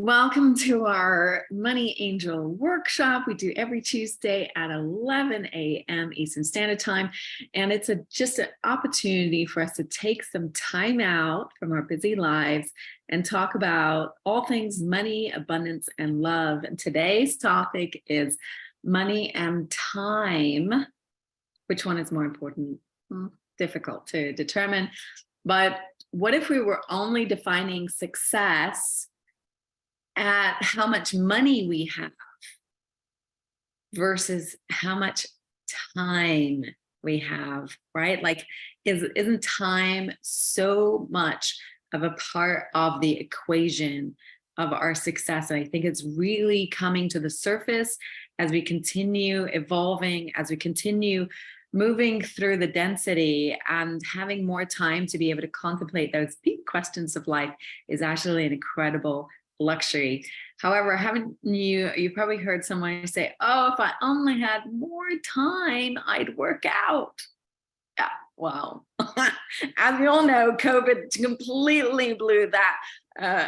Welcome to our Money Angel workshop. We do every Tuesday at 11 a.m. Eastern Standard Time. And it's just an opportunity for us to take some time out from our busy lives and talk about all things money, abundance, and love. And today's topic is money and time. Which one is more important? Difficult to determine. But what if we were only defining success at how much money we have versus how much time we have, right? Like, isn't time so much of a part of the equation of our success? And I think it's really coming to the surface as we continue evolving, as we continue moving through the density and having more time to be able to contemplate those deep questions of life is actually an incredible luxury. However, haven't you probably heard someone say, oh, if I only had more time, I'd work out. Yeah, well, as we all know, COVID completely blew that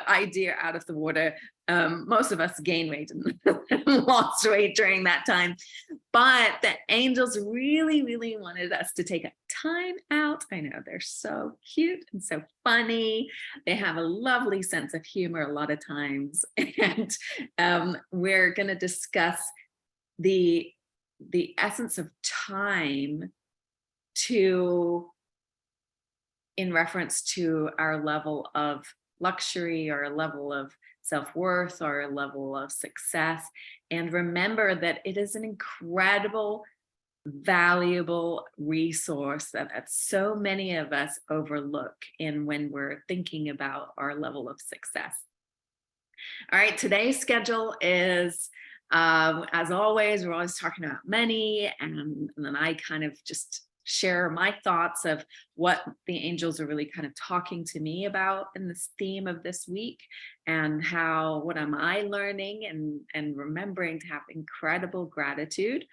idea out of the water. Most of us gained weight and lost weight during that time. But the angels really, really wanted us to take a time out. I know they're so cute and so funny. They have a lovely sense of humor a lot of times. And we're going to discuss the essence of time in reference to our level of luxury or a level of self-worth or a level of success. And remember that it is an incredible, valuable resource that so many of us overlook when we're thinking about our level of success. All right, today's schedule is, as always, we're always talking about money, and then I kind of just share my thoughts of what the angels are really kind of talking to me about in this theme of this week, and what am I learning and remembering to have incredible gratitude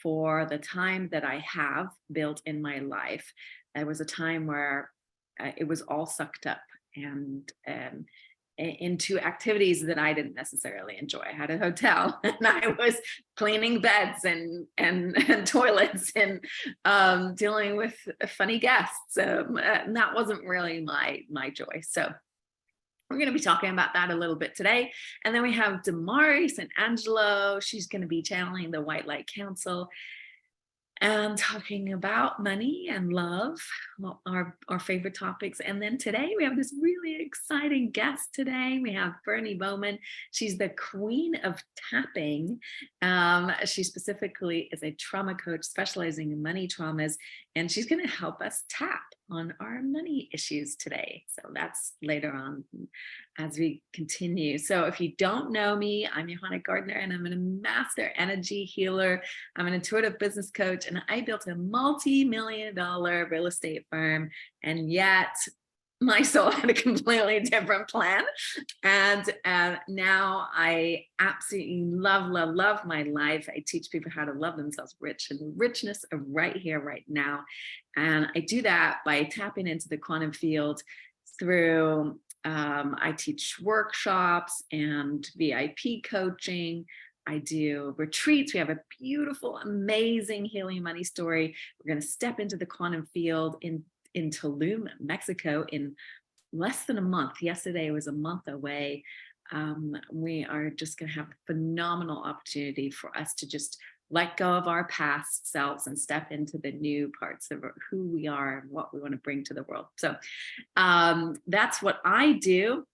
for the time that I have built in my life. There was a time where it was all sucked up and into activities that I didn't necessarily enjoy. I had a hotel and I was cleaning beds and toilets and dealing with funny guests. And that wasn't really my joy. So we're going to be talking about that a little bit today. And then we have Dumari St Angelo. She's going to be channeling the White Light Council and talking about money and love, our favorite topics. And then today we have this really exciting guest today. We have Bernie Bowman. She's the queen of tapping. She specifically is a trauma coach specializing in money traumas, and she's going to help us tap on our money issues today. So that's later on as we continue. So if you don't know me, I'm Johanna Gardner, and I'm a master energy healer. I'm an intuitive business coach, and I built a multi-million-dollar real estate firm, and yet my soul had a completely different plan. And now I absolutely love my life. I teach people how to love themselves rich, and the richness of right here, right now. And I do that by tapping into the quantum field through, I teach workshops and VIP coaching. I do retreats. We have a beautiful, amazing healing money story. We're going to step into the quantum field in Tulum, Mexico in less than a month. Yesterday was a month away. We are just going to have a phenomenal opportunity for us to just let go of our past selves and step into the new parts of who we are and what we want to bring to the world. So that's what I do.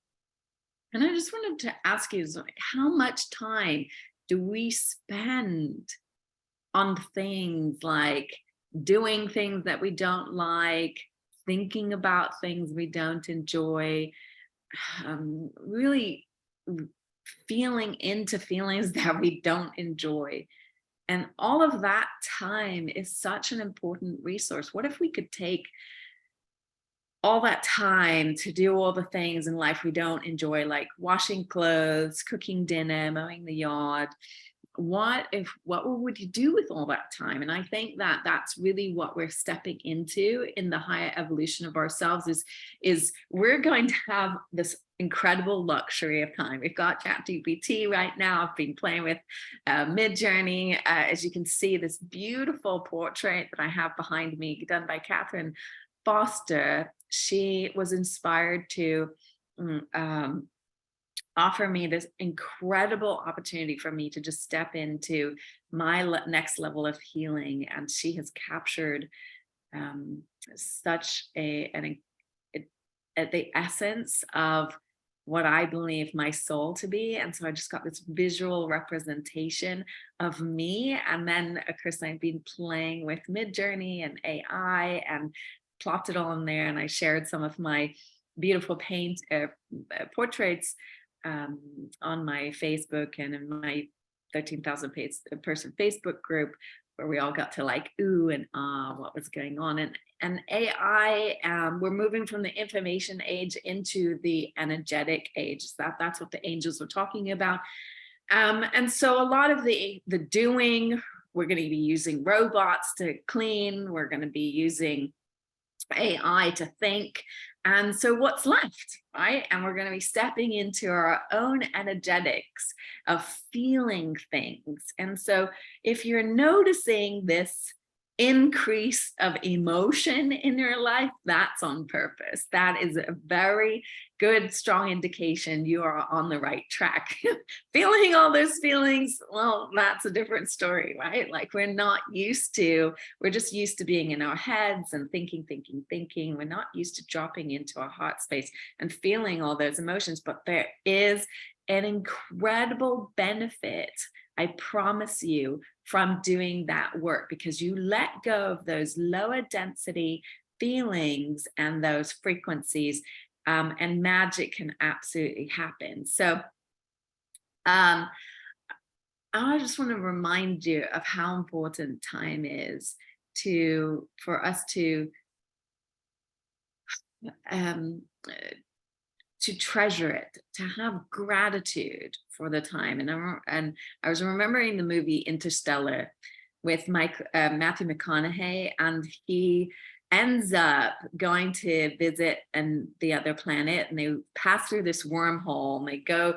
And I just wanted to ask you, how much time do we spend on things like doing things that we don't like, thinking about things we don't enjoy, really feeling into feelings that we don't enjoy? And all of that time is such an important resource. What if we could take all that time to do all the things in life we don't enjoy, like washing clothes, cooking dinner, mowing the yard, what would you do with all that time? And I think that that's really what we're stepping into in the higher evolution of ourselves, is we're going to have this incredible luxury of time. We've got ChatGPT right now. I've been playing with Midjourney. As you can see, this beautiful portrait that I have behind me, done by Catherine Foster. She was inspired to offer me this incredible opportunity for me to just step into my next level of healing. And she has captured such the essence of what I believe my soul to be. And so I just got this visual representation of me. And then, of course, I've been playing with Midjourney and AI and plopped it all in there. And I shared some of my beautiful portraits on my Facebook and in my 13,000 person Facebook group, where we all got to like ooh and ah what was going on. And AI, we're moving from the information age into the energetic age. That's what the angels were talking about. And so a lot of the doing, we're going to be using robots to clean. We're going to be using AI to think. And so what's left, right? And we're going to be stepping into our own energetics of feeling things. And so if you're noticing this increase of emotion in your life, that's on purpose. That is a very good, strong indication you are on the right track. Feeling all those feelings, well, that's a different story, right? Like we're just used to being in our heads and thinking. We're not used to dropping into our heart space and feeling all those emotions, but there is an incredible benefit, I promise you, from doing that work, because you let go of those lower density feelings and those frequencies, and magic can absolutely happen. So I just want to remind you of how important time is for us to treasure it, to have gratitude for the time. And I was remembering the movie Interstellar with Matthew McConaughey, and he ends up going to visit the other planet, and they pass through this wormhole, and they go,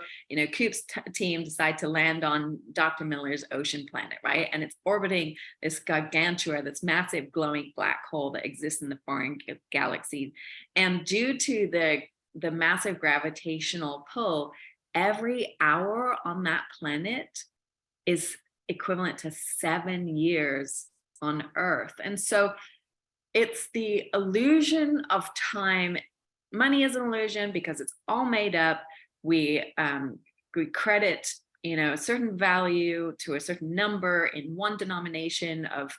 Coop's team decide to land on Dr. Miller's ocean planet, right? And it's orbiting this gargantua, this massive glowing black hole that exists in the foreign galaxy. And due to the massive gravitational pull, every hour on that planet is equivalent to 7 years on Earth. And so it's the illusion of time. Money is an illusion because it's all made up. We credit, a certain value to a certain number in one denomination of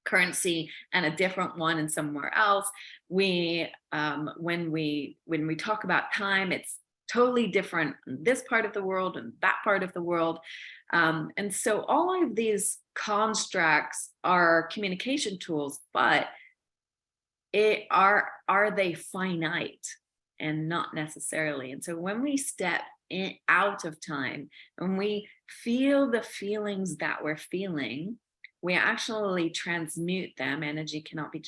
currency and a different one in somewhere else. When we talk about time, it's totally different in this part of the world and that part of the world. And so all of these constructs are communication tools, but are they finite? And not necessarily. And so when we step out of time, when we feel the feelings that we're feeling, we actually transmute them. Energy cannot be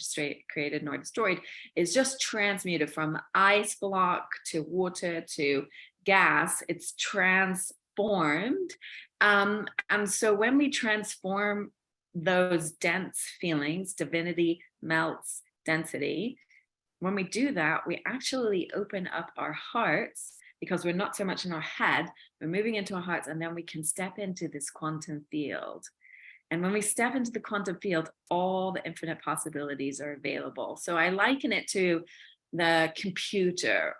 created nor destroyed. It's just transmuted from ice block to water to gas. It's transformed. And so when we transform those dense feelings, divinity melts density. When we do that, we actually open up our hearts, because we're not so much in our head, we're moving into our hearts, and then we can step into this quantum field. And when we step into the quantum field, all the infinite possibilities are available. So I liken it to the computer.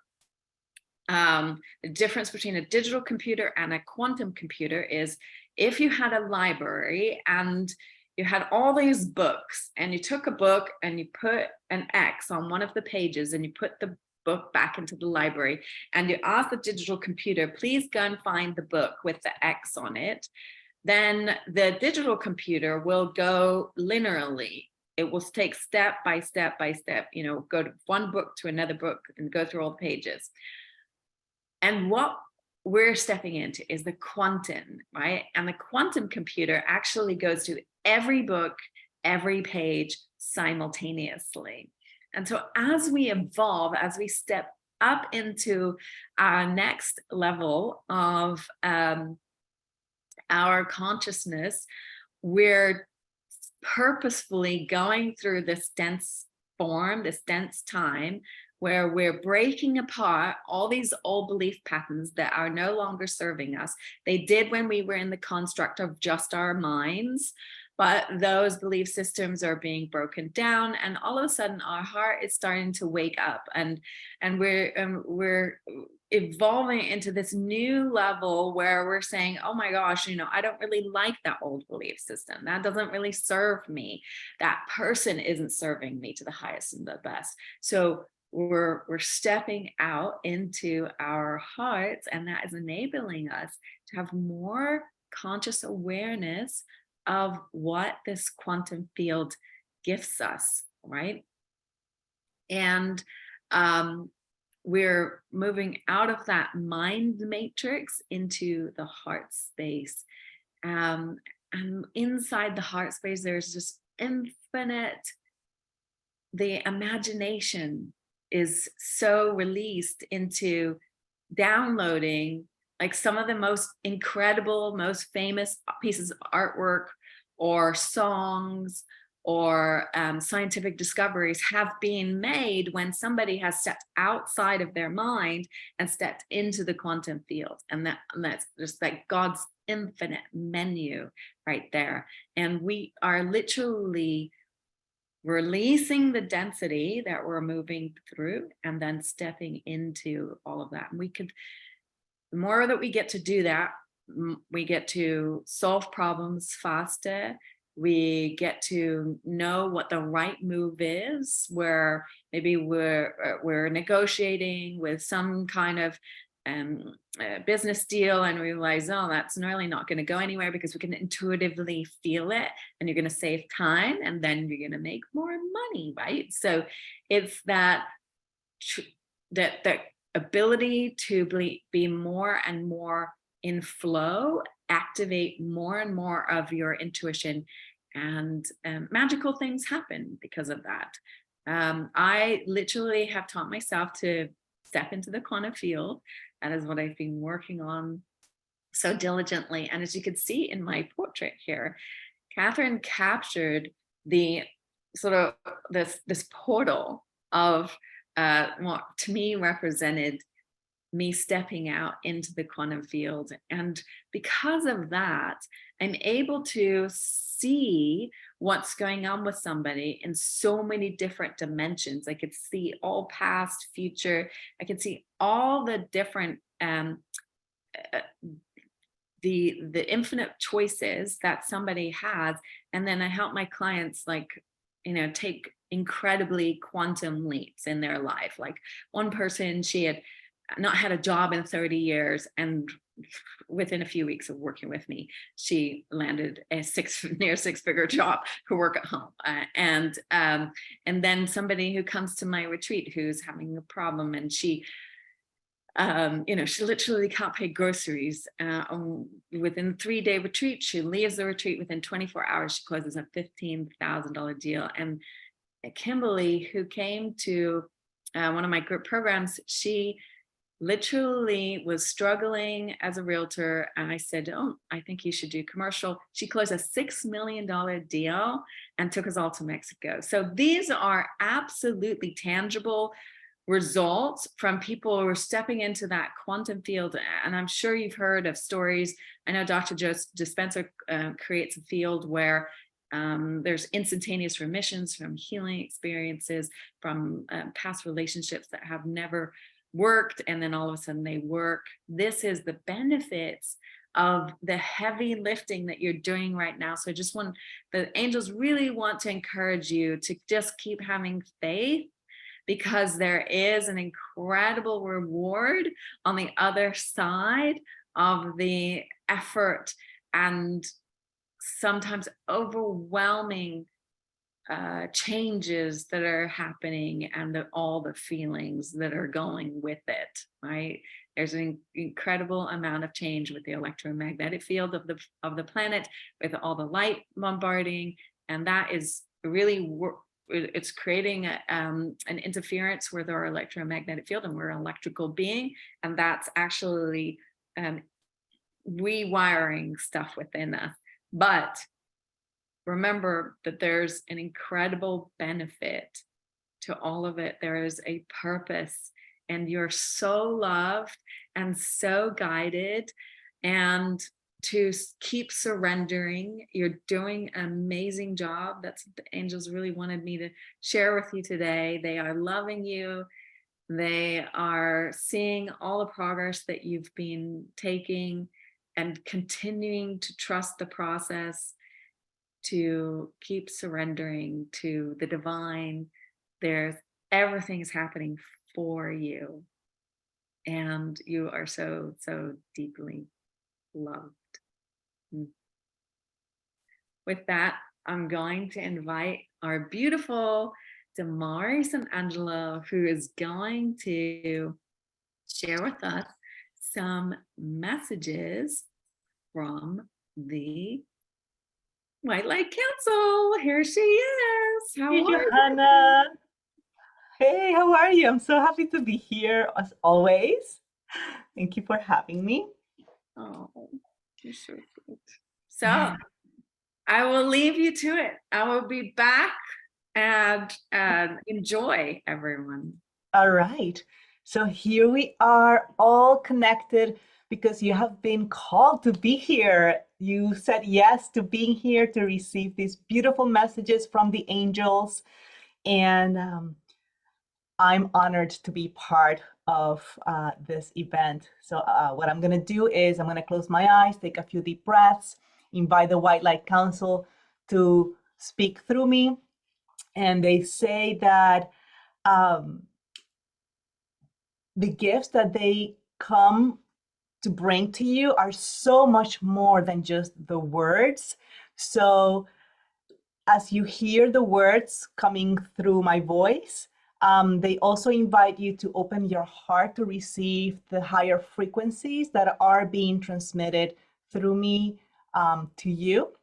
The difference between a digital computer and a quantum computer is, if you had a library and you had all these books, and you took a book and you put an X on one of the pages, and you put the book back into the library, and you ask the digital computer, please go and find the book with the X on it, then the digital computer will go linearly. It will take step by step by step, go to one book to another book and go through all the pages. And what we're stepping into is the quantum, right? And the quantum computer actually goes to every book, every page simultaneously. And so as we evolve, as we step up into our next level of our consciousness, we're purposefully going through this dense form, this dense time, where we're breaking apart all these old belief patterns that are no longer serving us. They did when we were in the construct of just our minds, but those belief systems are being broken down, and all of a sudden our heart is starting to wake up, and we're evolving into this new level where we're saying, oh my gosh, I don't really like that old belief system. That doesn't really serve me. That person isn't serving me to the highest and the best. So we're stepping out into our hearts, and that is enabling us to have more conscious awareness of what this quantum field gifts us, right? And we're moving out of that mind matrix into the heart space. And inside the heart space, there's just infinite, the imagination is so released into downloading like some of the most incredible, most famous pieces of artwork or songs or scientific discoveries have been made when somebody has stepped outside of their mind and stepped into the quantum field. And that's just like God's infinite menu right there. And we are literally releasing the density that we're moving through and then stepping into all of that. And the more that we get to do that, we get to solve problems faster. We get to know what the right move is, where maybe we're negotiating with some kind of business deal and we realize, oh, that's really not going to go anywhere, because we can intuitively feel it, and you're going to save time and then you're going to make more money, right? So it's that ability to be more and more in flow, activate more and more of your intuition, and magical things happen because of that. I literally have taught myself to step into the quantum field. That is what I've been working on so diligently. And as you can see in my portrait here, Catherine captured the sort of this portal of what to me represented me stepping out into the quantum field. And because of that, I'm able to see what's going on with somebody in so many different dimensions. I could see all past, future. I could see all the different the infinite choices that somebody has. And then I help my clients take incredibly quantum leaps in their life. Like one person, she had not had a job in 30 years, and within a few weeks of working with me, she landed a near six-figure job to work at home. And then somebody who comes to my retreat who's having a problem, and she literally can't pay groceries. Within 3-day retreat, she leaves the retreat. Within 24 hours, she closes a $15,000 deal. And Kimberly, who came to one of my group programs, she literally was struggling as a realtor. And I said, oh, I think you should do commercial. She closed a $6 million deal and took us all to Mexico. So these are absolutely tangible results from people who are stepping into that quantum field. And I'm sure you've heard of stories. I know Dr. Joe Dispenza creates a field where there's instantaneous remissions from healing experiences, from past relationships that have never worked, and then all of a sudden they work. This is the benefits of the heavy lifting that you're doing right now. So I just want, the angels really want to encourage you to just keep having faith, because there is an incredible reward on the other side of the effort and sometimes overwhelming changes that are happening and all the feelings that are going with it, right? There's an incredible amount of change with the electromagnetic field of the planet, with all the light bombarding, and that is really it's creating an interference with our electromagnetic field, and we're an electrical being, and that's actually rewiring stuff within us. But remember that there's an incredible benefit to all of it. There is a purpose, and you're so loved and so guided, and to keep surrendering. You're doing an amazing job. That's what the angels really wanted me to share with you today. They are loving you. They are seeing all the progress that you've been taking and continuing to trust the process, to keep surrendering to the divine. Everything is happening for you, and you are so, so deeply loved. With that, I'm going to invite our beautiful Dumari St Angelo, who is going to share with us some messages from the White Light Council. Here she is. How Hey, are Johanna. Hey, how are you? I'm so happy to be here as always. Thank you for having me. you? Oh, you're so sweet. So I will leave you to it. I will be back, and enjoy, everyone. All right. So here we are, all connected because you have been called to be here. You said yes to being here to receive these beautiful messages from the angels. And I'm honored to be part of this event. So what I'm going to do is I'm going to close my eyes, take a few deep breaths, invite the White Light Council to speak through me. And they say that the gifts that they come to bring to you are so much more than just the words. So as you hear the words coming through my voice, they also invite you to open your heart to receive the higher frequencies that are being transmitted through me to you,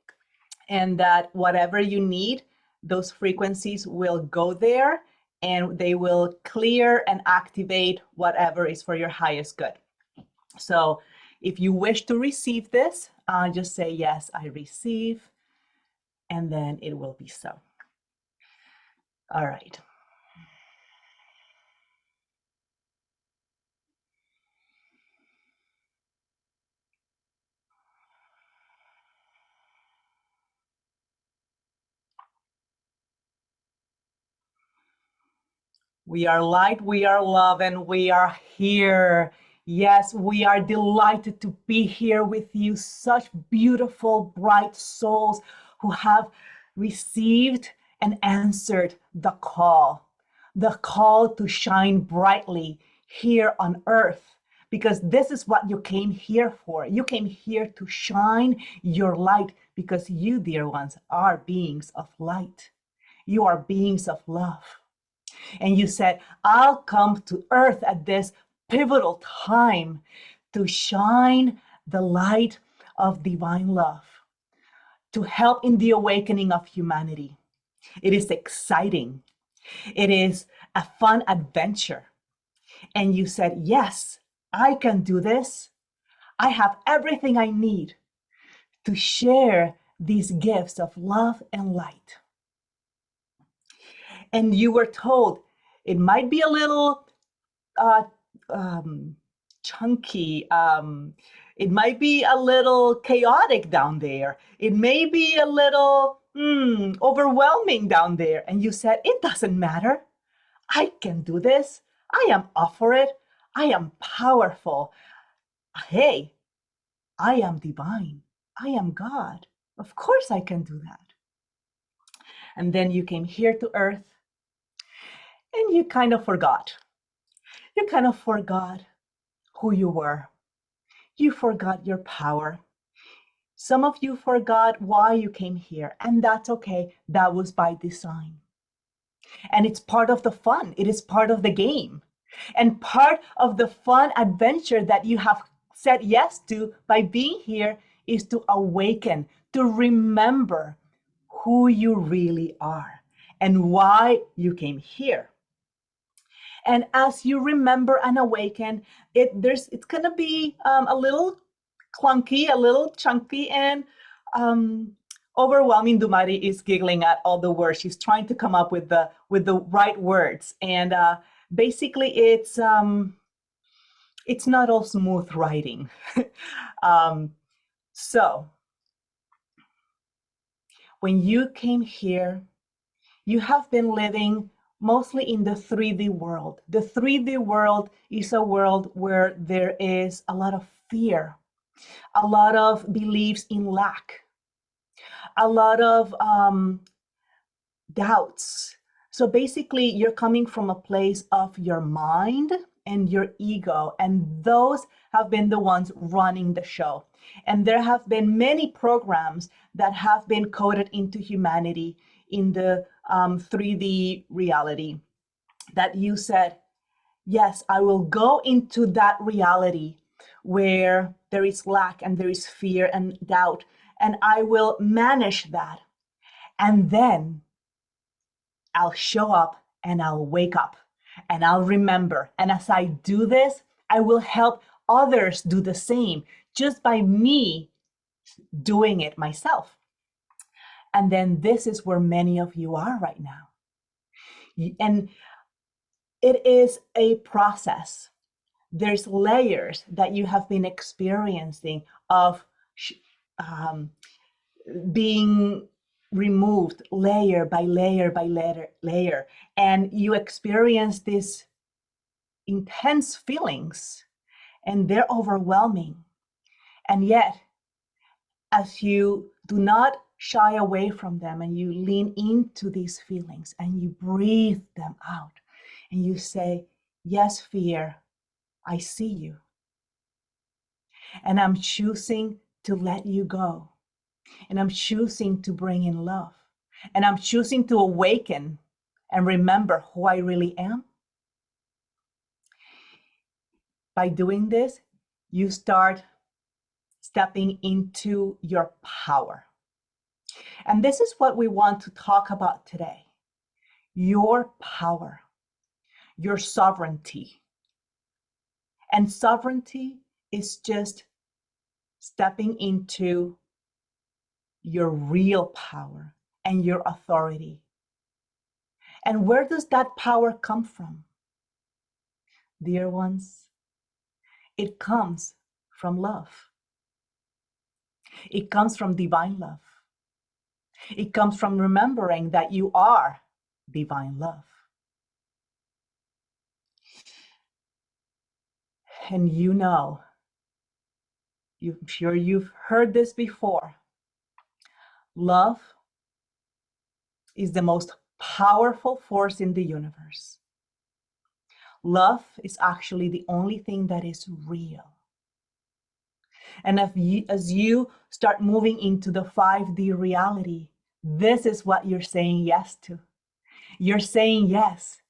and that whatever you need, those frequencies will go there and they will clear and activate whatever is for your highest good. So if you wish to receive this, just say, yes, I receive, and then it will be so. All right. We are light, we are love, and we are here. Yes, we are delighted to be here with you, such beautiful, bright souls who have received and answered the call to shine brightly here on earth, because this is what you came here for. You came here to shine your light because you, dear ones, are beings of light. You are beings of love. And you said, I'll come to earth at this pivotal time to shine the light of divine love, to help in the awakening of humanity. It is exciting. It is a fun adventure. And you said, yes, I can do this. I have everything I need to share these gifts of love and light. And you were told it might be a little chunky. It might be a little chaotic down there. It may be a little overwhelming down there. And you said, it doesn't matter. I can do this. I am up for it. I am powerful. Hey, I am divine. I am God. Of course I can do that. And then you came here to earth and you kind of forgot. You kind of forgot who you were. You forgot your power. Some of you forgot why you came here, and that's okay. That was by design. And it's part of the fun. It is part of the game. And part of the fun adventure that you have said yes to by being here is to awaken, to remember who you really are and why you came here. And as you remember and awaken, it's gonna be a little clunky, a little chunky, and overwhelming. Dumari is giggling at all the words. She's trying to come up with the right words, and basically, it's not all smooth writing. So when you came here, you have been living mostly in the 3D world. The 3D world is a world where there is a lot of fear, a lot of beliefs in lack, a lot of doubts. So basically, you're coming from a place of your mind and your ego, and those have been the ones running the show. And there have been many programs that have been coded into humanity in the 3D reality that you said, yes, I will go into that reality where there is lack and there is fear and doubt, and I will manage that. And then I'll show up and I'll wake up and I'll remember. And as I do this, I will help others do the same just by me doing it myself. And then this is where many of you are right now. And it is a process. There's layers that you have been experiencing of being removed layer by layer by layer. And you experience these intense feelings, and they're overwhelming. And yet, as you do not shy away from them and you lean into these feelings and you breathe them out and you say, yes, fear, I see you. And I'm choosing to let you go. And I'm choosing to bring in love. And I'm choosing to awaken and remember who I really am. By doing this, you start stepping into your power. And this is what we want to talk about today. Your power, your sovereignty. And sovereignty is just stepping into your real power and your authority. And where does that power come from? Dear ones, it comes from love. It comes from divine love. It comes from remembering that you are divine love. And you know, I'm sure you've heard this before. Love is the most powerful force in the universe. Love is actually the only thing that is real. And as you start moving into the 5D reality, this is what you're saying yes to. You're saying yes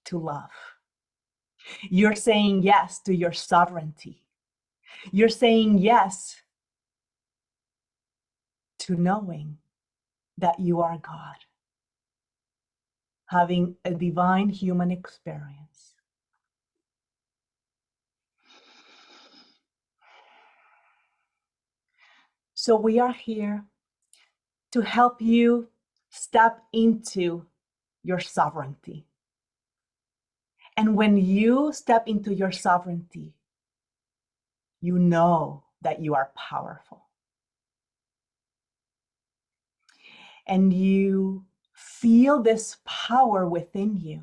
to love. You're saying yes to your sovereignty. You're saying yes to knowing that you are God, having a divine human experience. So we are here to help you step into your sovereignty. And when you step into your sovereignty, you know that you are powerful. And you feel this power within you.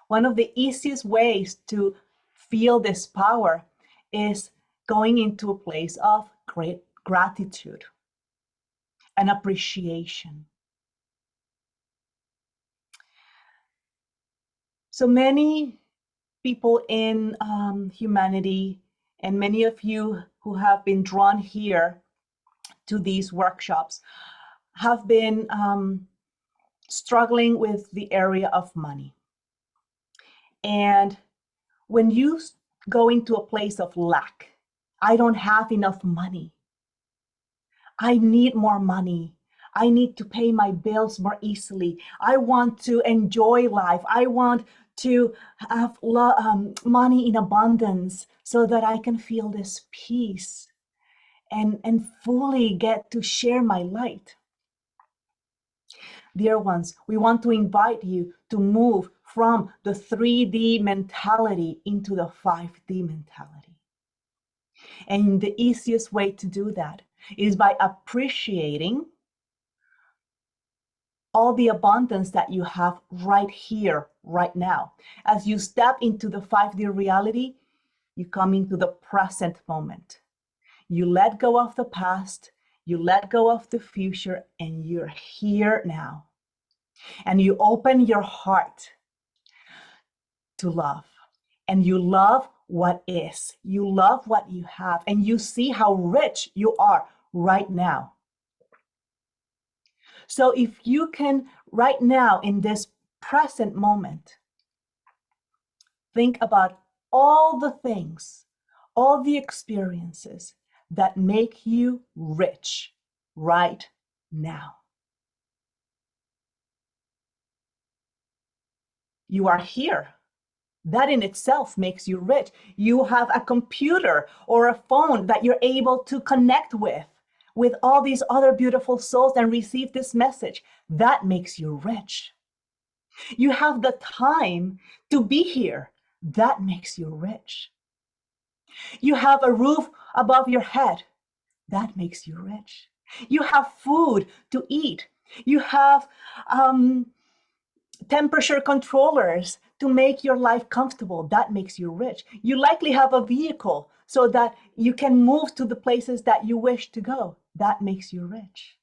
One of the easiest ways to feel this power is going into a place of great gratitude and appreciation. So many people in humanity, and many of you who have been drawn here to these workshops have been struggling with the area of money. And when you go into a place of lack, I don't have enough money. I need more money. I need to pay my bills more easily. I want to enjoy life. I want to have money in abundance so that I can feel this peace and fully get to share my light. Dear ones, we want to invite you to move from the 3D mentality into the 5D mentality. And the easiest way to do that is by appreciating all the abundance that you have right here, right now. As you step into the 5D reality, you come into the present moment. You let go of the past, you let go of the future, and you're here now. And you open your heart to love. And you love what is. You love what you have. And you see how rich you are right now. So if you can, right now, in this present moment, think about all the things, all the experiences that make you rich right now. You are here. That in itself makes you rich. You have a computer or a phone that you're able to connect with all these other beautiful souls and receive this message. That makes you rich. You have the time to be here. That makes you rich. You have a roof above your head. That makes you rich. You have food to eat. You have temperature controllers to make your life comfortable. That makes you rich. You likely have a vehicle so that you can move to the places that you wish to go. That makes you rich.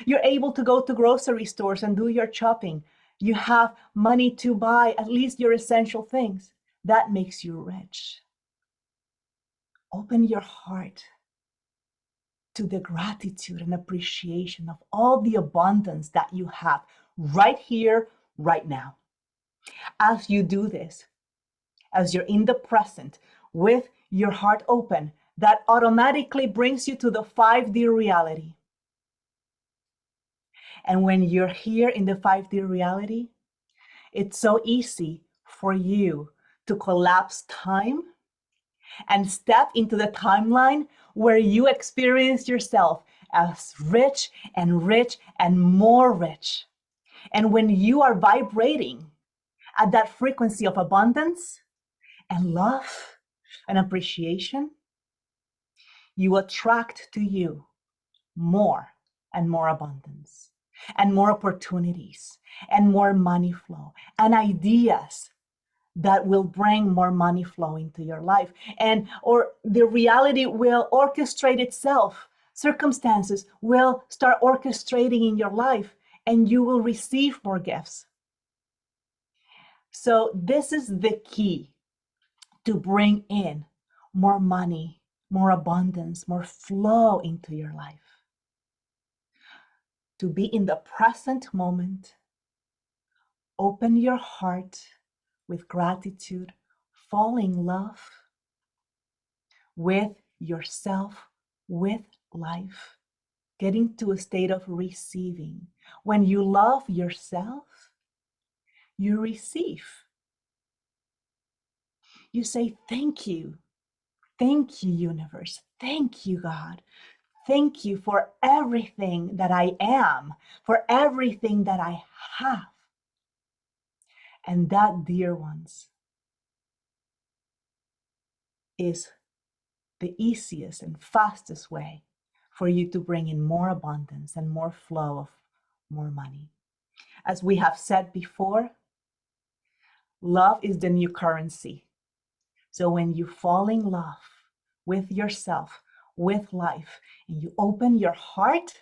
You're able to go to grocery stores and do your shopping. You have money to buy at least your essential things. That makes you rich. Open your heart to the gratitude and appreciation of all the abundance that you have right here, right now. As you do this, as you're in the present with your heart open, that automatically brings you to the 5D reality. And when you're here in the 5D reality, it's so easy for you to collapse time and step into the timeline where you experience yourself as rich and more rich. And when you are vibrating at that frequency of abundance and love and appreciation, you attract to you more and more abundance and more opportunities and more money flow and ideas that will bring more money flow into your life. Or the reality will orchestrate itself. Circumstances will start orchestrating in your life and you will receive more gifts. So this is the key to bring in more money, more abundance, more flow into your life. To be in the present moment, open your heart with gratitude, fall in love with yourself, with life, getting to a state of receiving. When you love yourself, you receive. You say, thank you, universe, thank you, God. Thank you for everything that I am, for everything that I have. And that, dear ones, is the easiest and fastest way for you to bring in more abundance and more flow of more money. As we have said before, love is the new currency. So when you fall in love with yourself, with life, and you open your heart,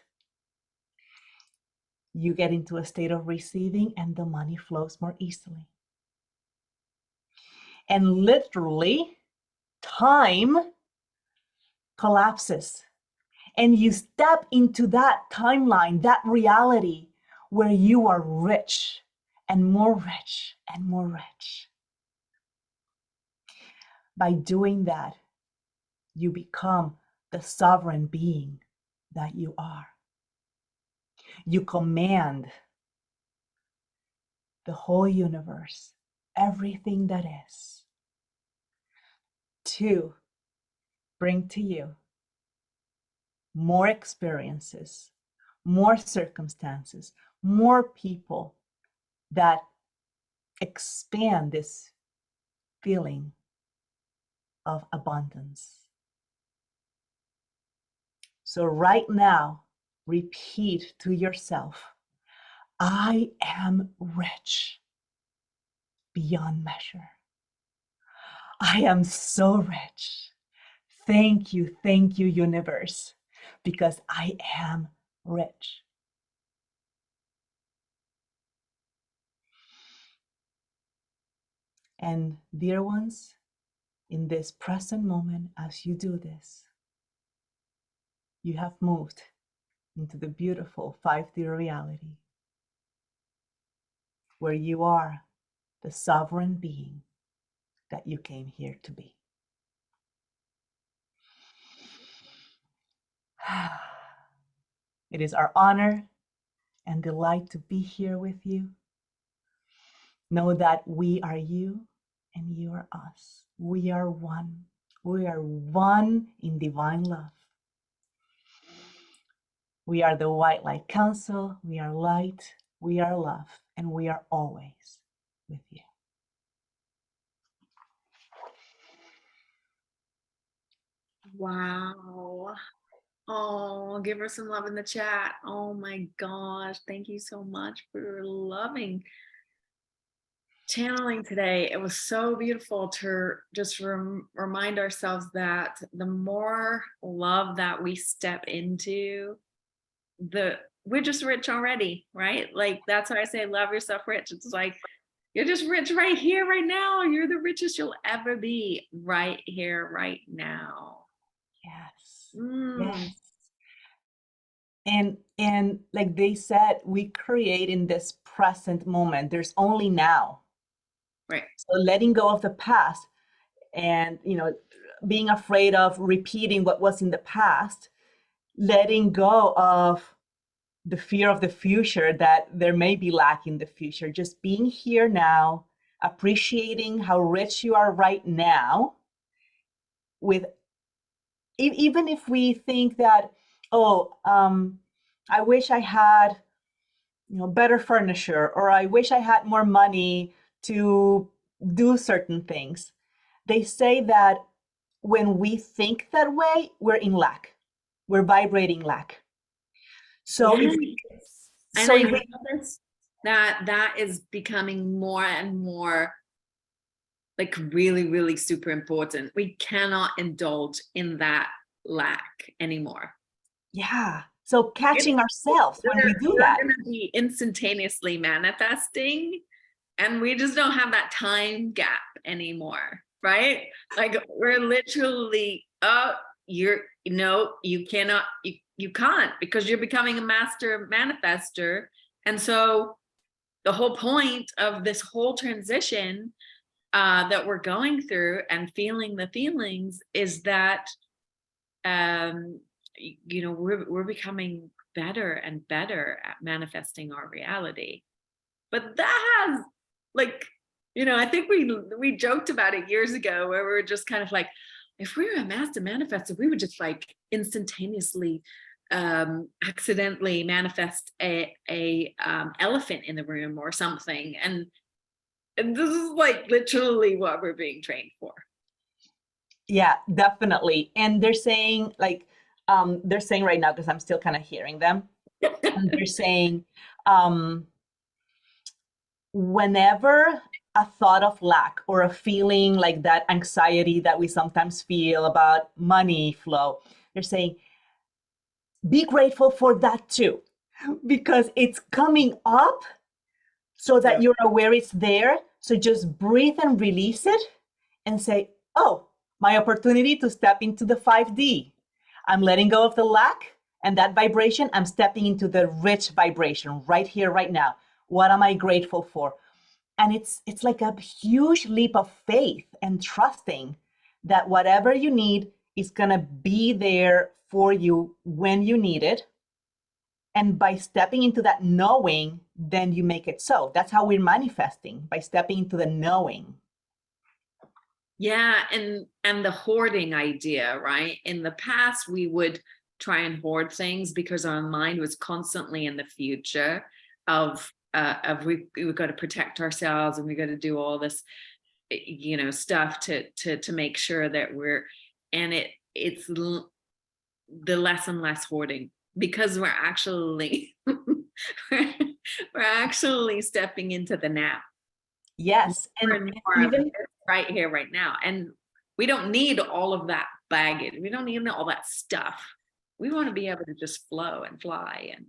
you get into a state of receiving and the money flows more easily. And literally, time collapses and you step into that timeline, that reality where you are rich and more rich and more rich. By doing that, you become the sovereign being that you are. You command the whole universe, everything that is, to bring to you more experiences, more circumstances, more people that expand this feeling of abundance. So right now, repeat to yourself, I am rich beyond measure. I am so rich. Thank you, universe, because I am rich. And dear ones, in this present moment, as you do this, you have moved into the beautiful 5D reality where you are the sovereign being that you came here to be. It is our honor and delight to be here with you. Know that we are you and you are us. We are one. We are one in divine love. We are the White Light Council. We are light. We are love. And we are always with you. Wow. Oh, give her some love in the chat. Oh my gosh. Thank you so much for your loving channeling today. It was so beautiful to just remind ourselves that the more love that we step into, we're just rich already, right? Like that's why I say love yourself rich. It's like you're just rich right here, right now. You're the richest you'll ever be right here, right now. Yes. Mm. Yes. And like they said, we create in this present moment. There's only now. Right. So letting go of the past and, being afraid of repeating what was in the past, letting go of the fear of the future that there may be lack in the future, just being here now, appreciating how rich you are right now, with even if we think that, I wish I had better furniture, or I wish I had more money to do certain things. They say that when we think that way, we're in lack. We're vibrating lack. So yes. So and I notice that is becoming more and more like really, really super important. We cannot indulge in that lack anymore. Yeah. So catching ourselves when we do we're that. going to be instantaneously manifesting, and we just don't have that time gap anymore, right? Like we're literally, you cannot, you can't, because you're becoming a master manifester. And so the whole point of this whole transition that we're going through and feeling the feelings is that we're becoming better and better at manifesting our reality. But that has, like, I think we joked about it years ago, where we were just kind of like, if we were a master manifestor, we would just like instantaneously accidentally manifest a elephant in the room or something. And this is like literally what we're being trained for. Yeah, definitely. And they're saying right now, because I'm still kind of hearing them, and they're saying, whenever a thought of lack or a feeling like that anxiety that we sometimes feel about money flow, they're saying, be grateful for that too, because it's coming up, so that you're aware it's there. So just breathe and release it and say, oh, my opportunity to step into the 5D. I'm letting go of the lack and that vibration. I'm stepping into the rich vibration right here, right now. What am I grateful for? And it's like a huge leap of faith and trusting that whatever you need is going to be there for you when you need it. And by stepping into that knowing, then you make it so. That's how we're manifesting, by stepping into the knowing. Yeah, and the hoarding idea, right? In the past, we would try and hoard things because our mind was constantly in the future of we've got to protect ourselves and we've got to do all this, stuff to make sure that it's the less and less hoarding, because we're actually we're actually stepping into the now. Yes, More and more of even it right here, right now. And we don't need all of that baggage. We don't need all that stuff. We want to be able to just flow and fly. And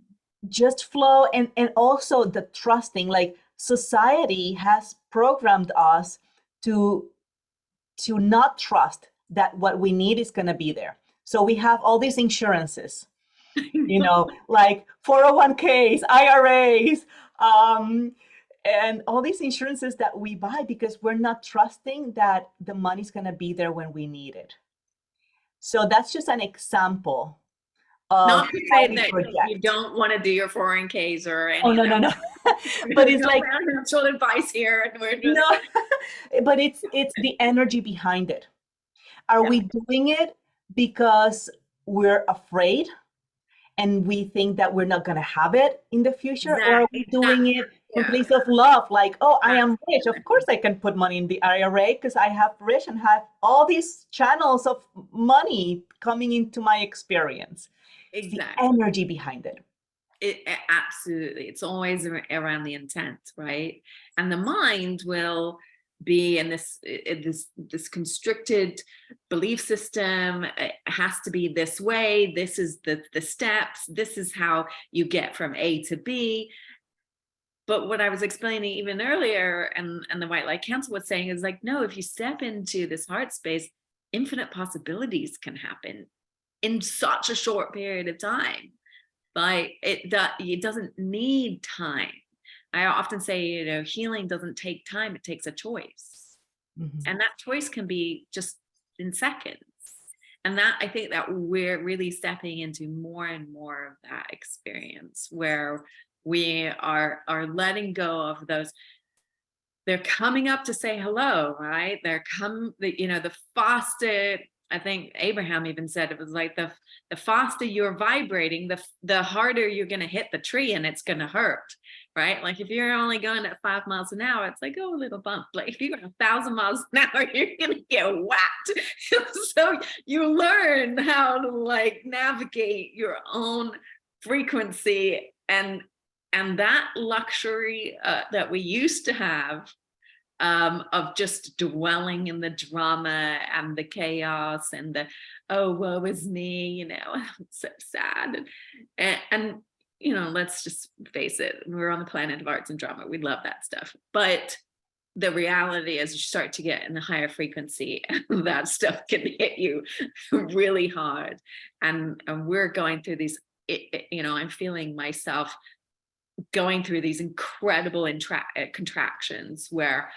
just flow, and also the trusting, like society has programmed us to not trust that what we need is going to be there. So we have all these insurances, like 401ks, IRAs, and all these insurances that we buy because we're not trusting that the money's going to be there when we need it. So that's just an example of not to how say we that you project. don't want to do your 401ks or any Oh, of no, that. no, no. But it's No like, financial advice here, and we're just no, but it's the energy behind it. Are we doing it because we're afraid and we think that we're not going to have it in the future? Or are we doing it from yeah. place of love? Like, oh, I am rich. Exactly. Of course I can put money in the IRA because I have rich and have all these channels of money coming into my experience. It's the energy behind it. Absolutely. It's always around the intent, right? And the mind will be in this constricted belief system. It has to be this way. This is the steps. This is how you get from A to B. But what I was explaining even earlier, and the White Light Council was saying, is like, no, if you step into this heart space, infinite possibilities can happen in such a short period of time. Like it doesn't need time. I often say, healing doesn't take time, it takes a choice. Mm-hmm. And that choice can be just in seconds. And that, I think that we're really stepping into more and more of that experience where we are letting go of those. They're coming up to say hello, right? The faster, I think Abraham even said, it was like the faster you're vibrating, the harder you're going to hit the tree and it's going to hurt, right? Like if you're only going at 5 miles an hour, it's like, oh, a little bump. Like if you're going 1,000 miles an hour, you're going to get whacked. So you learn how to like navigate your own frequency, and that luxury that we used to have, of just dwelling in the drama and the chaos and the, oh, woe is me, I'm so sad. And let's just face it, we're on the planet of arts and drama. We love that stuff. But the reality is you start to get in a higher frequency, that stuff can hit you really hard. And we're going through these, I'm feeling myself going through these incredible contractions where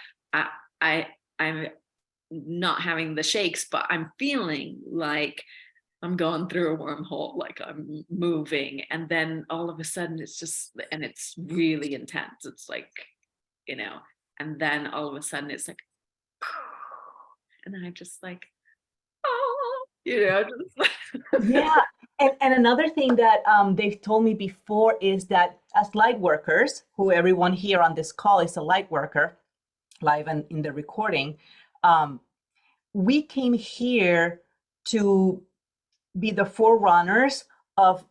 I'm not having the shakes, but I'm feeling like I'm going through a wormhole, like I'm moving. And then all of a sudden and it's really intense. It's like, and then all of a sudden it's like, and I'm just like, oh, Yeah. And another thing that they've told me before is that as light workers, who everyone here on this call is a light worker, live and in the recording, we came here to be the forerunners of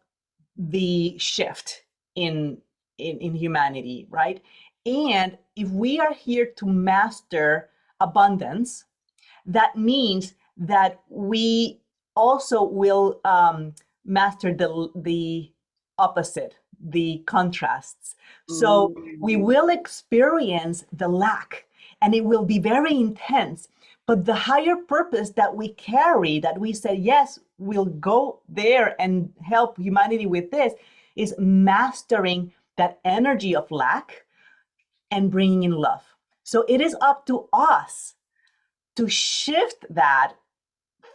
the shift in humanity, right? And if we are here to master abundance, that means that we also will master the opposite, the contrasts. So we will experience the lack, and it will be very intense. But the higher purpose that we carry, that we say, yes, will go there and help humanity with this is mastering that energy of lack and bringing in love. So it is up to us to shift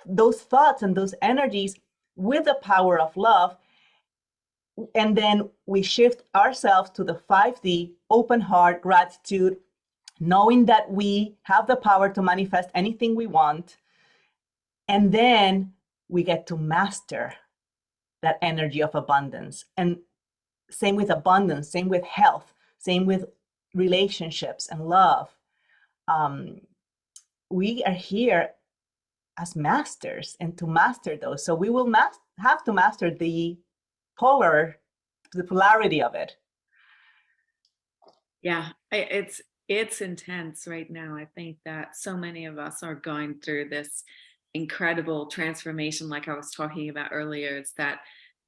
those thoughts and those energies with the power of love. And then we shift ourselves to the 5D, open heart, gratitude, knowing that we have the power to manifest anything we want. And then we get to master that energy of abundance. And same with abundance, same with health, same with relationships and love. We are here as masters and to master those. So we will have to master the polarity of it. Yeah, it's intense right now. I think that so many of us are going through this incredible transformation, like I was talking about earlier. It's that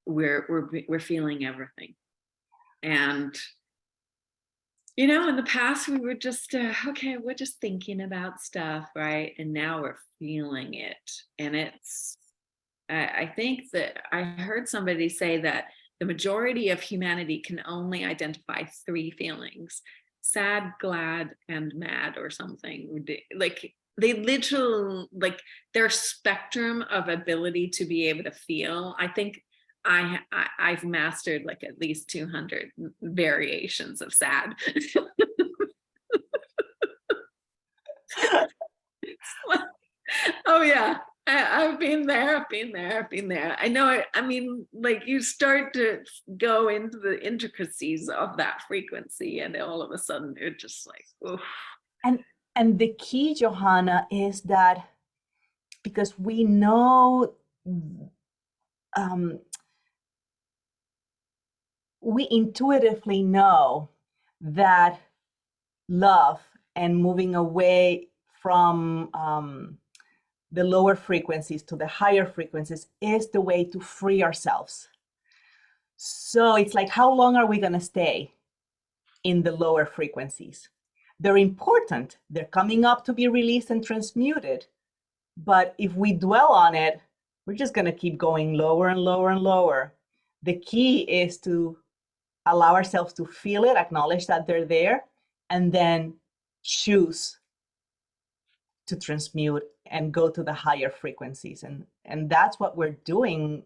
we're feeling everything, and you know, in the past we were just okay, we're just thinking about stuff, right? And now we're feeling it, and it's. I think that I heard somebody say that the majority of humanity can only identify 3 feelings: sad, glad, and mad, or something. Like they literally, like their spectrum of ability to be able to feel. I think I've mastered like at least 200 variations of sad. Oh yeah. I've been there, I've been there, I've been there. I know, I mean, like you start to go into the intricacies of that frequency, and all of a sudden you're just like, oof. And the key, Johanna, is that because we know, we intuitively know that love and moving away from the lower frequencies to the higher frequencies is the way to free ourselves. So it's like, how long are we going to stay in the lower frequencies? They're important. They're coming up to be released and transmuted. But if we dwell on it, we're just going to keep going lower and lower and lower. The key is to allow ourselves to feel it, acknowledge that they're there, and then choose to transmute and go to the higher frequencies. And that's what we're doing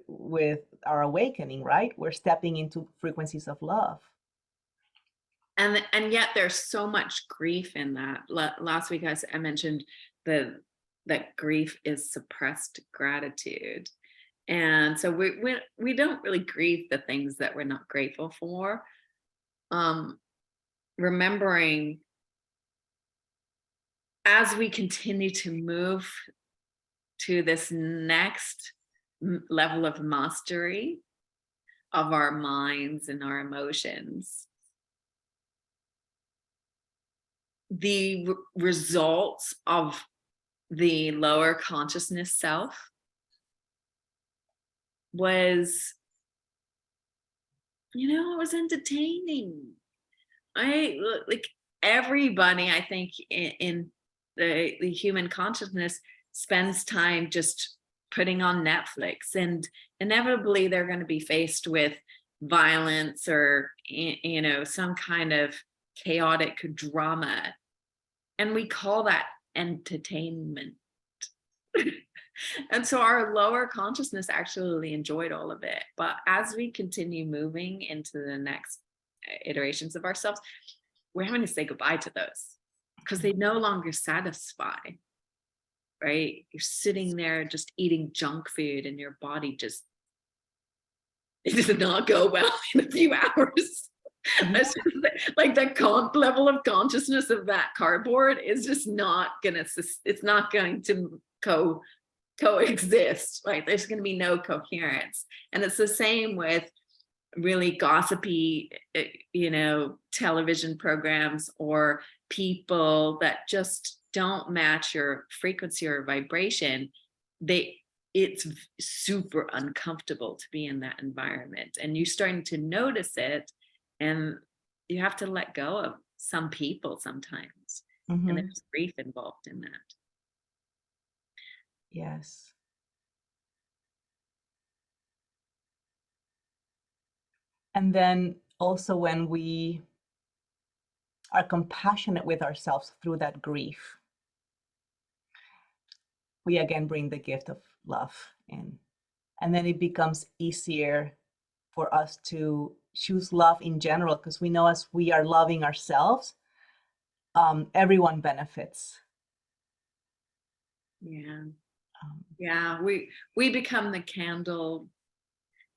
with our awakening, right? We're stepping into frequencies of love. And yet there's so much grief in that. Last week I mentioned that grief is suppressed gratitude. And so we don't really grieve the things that we're not grateful for. Remembering as we continue to move to this next level of mastery of our minds and our emotions, the results of the lower consciousness self was, you know, it was entertaining. Like everybody, I think, in the human consciousness spends time just putting on Netflix, and inevitably they're going to be faced with violence or, you know, some kind of chaotic drama, and we call that entertainment. And so our lower consciousness actually enjoyed all of it. But as we continue moving into the next iterations of ourselves, we're having to say goodbye to those because they no longer satisfy, right? You're sitting there just eating junk food and your body just, it does not go well in a few hours. Like the level of consciousness of that cardboard is just not gonna, it's not going to coexist, right? There's going to be no coherence. And it's the same with really gossipy, you know, television programs or people that just don't match your frequency or vibration. It's super uncomfortable to be in that environment, and you're starting to notice it, and you have to let go of some people sometimes. Mm-hmm. And there's grief involved in that. Yes. And then also when we are compassionate with ourselves through that grief, we again bring the gift of love in. And then it becomes easier for us to choose love in general, because we know as we are loving ourselves, everyone benefits. Yeah. Yeah. We become the candle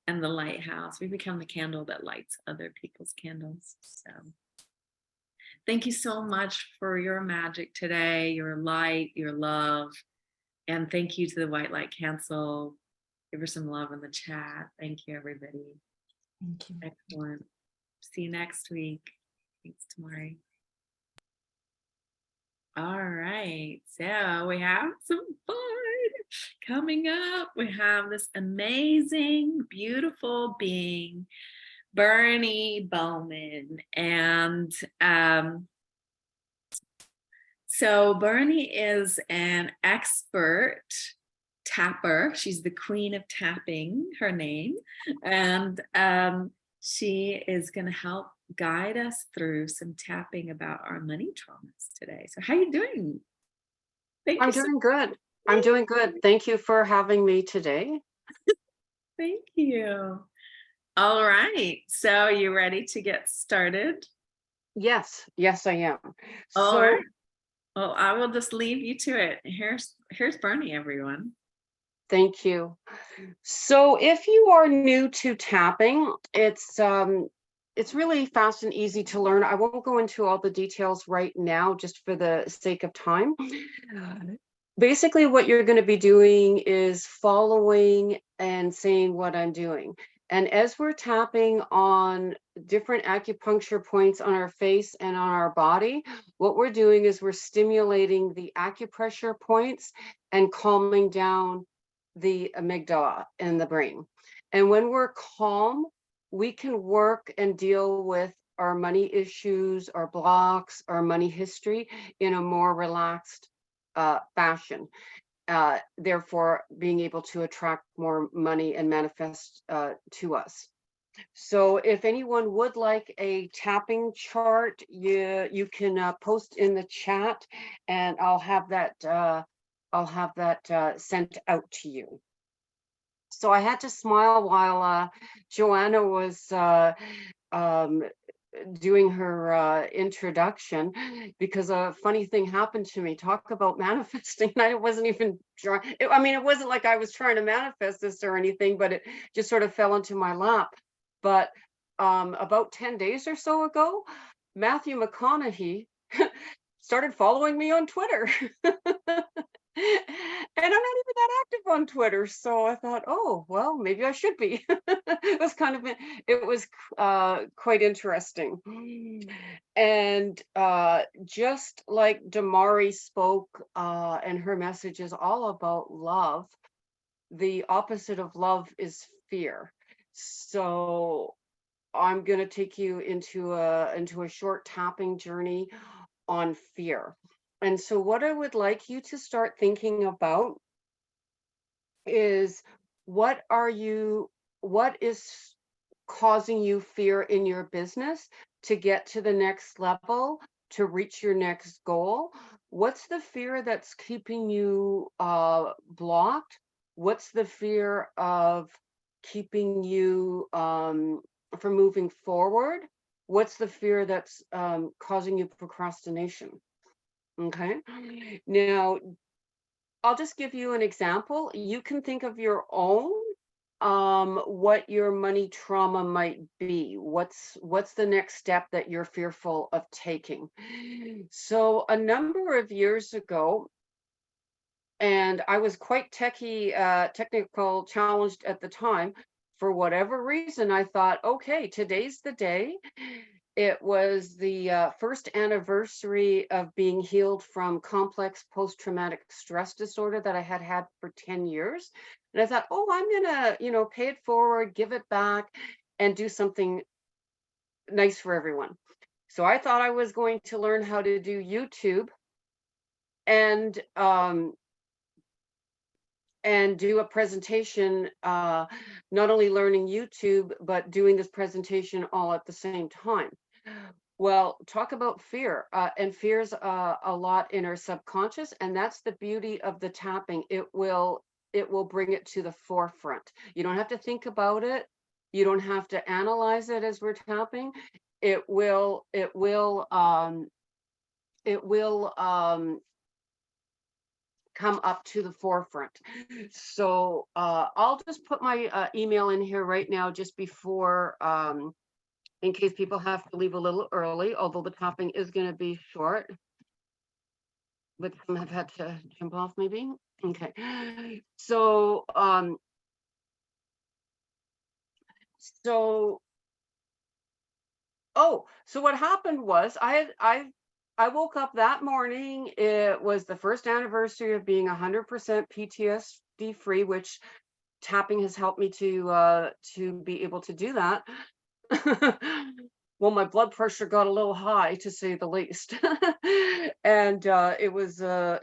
and the lighthouse. We become the candle that lights other people's candles. So thank you so much for your magic today, your light, your love. And thank you to the White Light Council. Give her some love in the chat. Thank you, everybody. Thank you. Excellent. See you next week. Thanks, Dumari. All right, so we have some fun coming up. We have this amazing, beautiful being, Bernie Bowman. And so Bernie is an expert tapper. She's the queen of tapping, her name. And she is going to help guide us through some tapping about our money traumas today. So how are you doing? I'm doing good. I'm doing good. Thank you for having me today. Thank you. All right. So you ready to get started? Yes, I am. All right. Well, I will just leave you to it. Here's Bernie, everyone. Thank you. So if you are new to tapping, it's really fast and easy to learn. I won't go into all the details right now, just for the sake of time. Basically, what you're going to be doing is following and saying what I'm doing. And as we're tapping on different acupuncture points on our face and on our body, what we're doing is we're stimulating the acupressure points and calming down the amygdala in the brain. And when we're calm, we can work and deal with our money issues, our blocks, our money history in a more relaxed fashion. Therefore, being able to attract more money and manifest to us. So if anyone would like a tapping chart, you can post in the chat, and I'll have that sent out to you. So I had to smile while Joanna was doing her introduction, because a funny thing happened to me. Talk about manifesting. I wasn't even trying. I mean, it wasn't like I was trying to manifest this or anything, but it just sort of fell into my lap. But about 10 days or so ago, Matthew McConaughey started following me on Twitter. And I'm not even that active on Twitter, so I thought, oh well, maybe I should be. It was quite interesting. And just like Dumari spoke, and her message is all about love, the opposite of love is fear. So I'm going to take you into a short tapping journey on fear. And so what I would like you to start thinking about is what is causing you fear in your business to get to the next level, to reach your next goal? What's the fear that's keeping you blocked? What's the fear of keeping you from moving forward? What's the fear that's causing you procrastination? Okay. Now, I'll just give you an example. You can think of your own, what your money trauma might be. What's the next step that you're fearful of taking? So a number of years ago, and I was quite technical challenged at the time. For whatever reason, I thought, okay, today's the day. It was the first anniversary of being healed from complex post-traumatic stress disorder that I had had for 10 years. And I thought, oh, I'm gonna, pay it forward, give it back, and do something nice for everyone. So I thought I was going to learn how to do YouTube, and and do a presentation, not only learning YouTube, but doing this presentation all at the same time. Well, talk about fear, and fear's a lot in our subconscious, and that's the beauty of the tapping. It will bring it to the forefront. You don't have to think about it. You don't have to analyze it as we're tapping. It will come up to the forefront. So I'll just put my email in here right now, just before, in case people have to leave a little early, although the tapping is going to be short. But some have had to jump off, maybe. Okay. So so what happened was I woke up that morning. It was the first anniversary of being 100% PTSD free, which tapping has helped me to be able to do that. Well, my blood pressure got a little high, to say the least. And it was a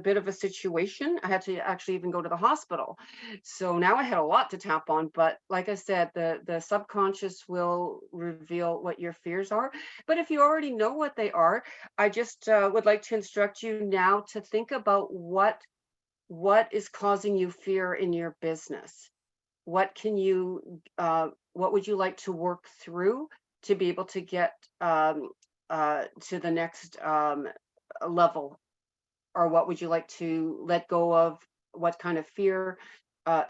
bit of a situation. I had to actually even go to the hospital. So now I had a lot to tap on, but like I said, the subconscious will reveal what your fears are. But if you already know what they are, I just would like to instruct you now to think about what is causing you fear in your business. What would you like to work through to be able to get to the next level? Or what would you like to let go of? What kind of fear,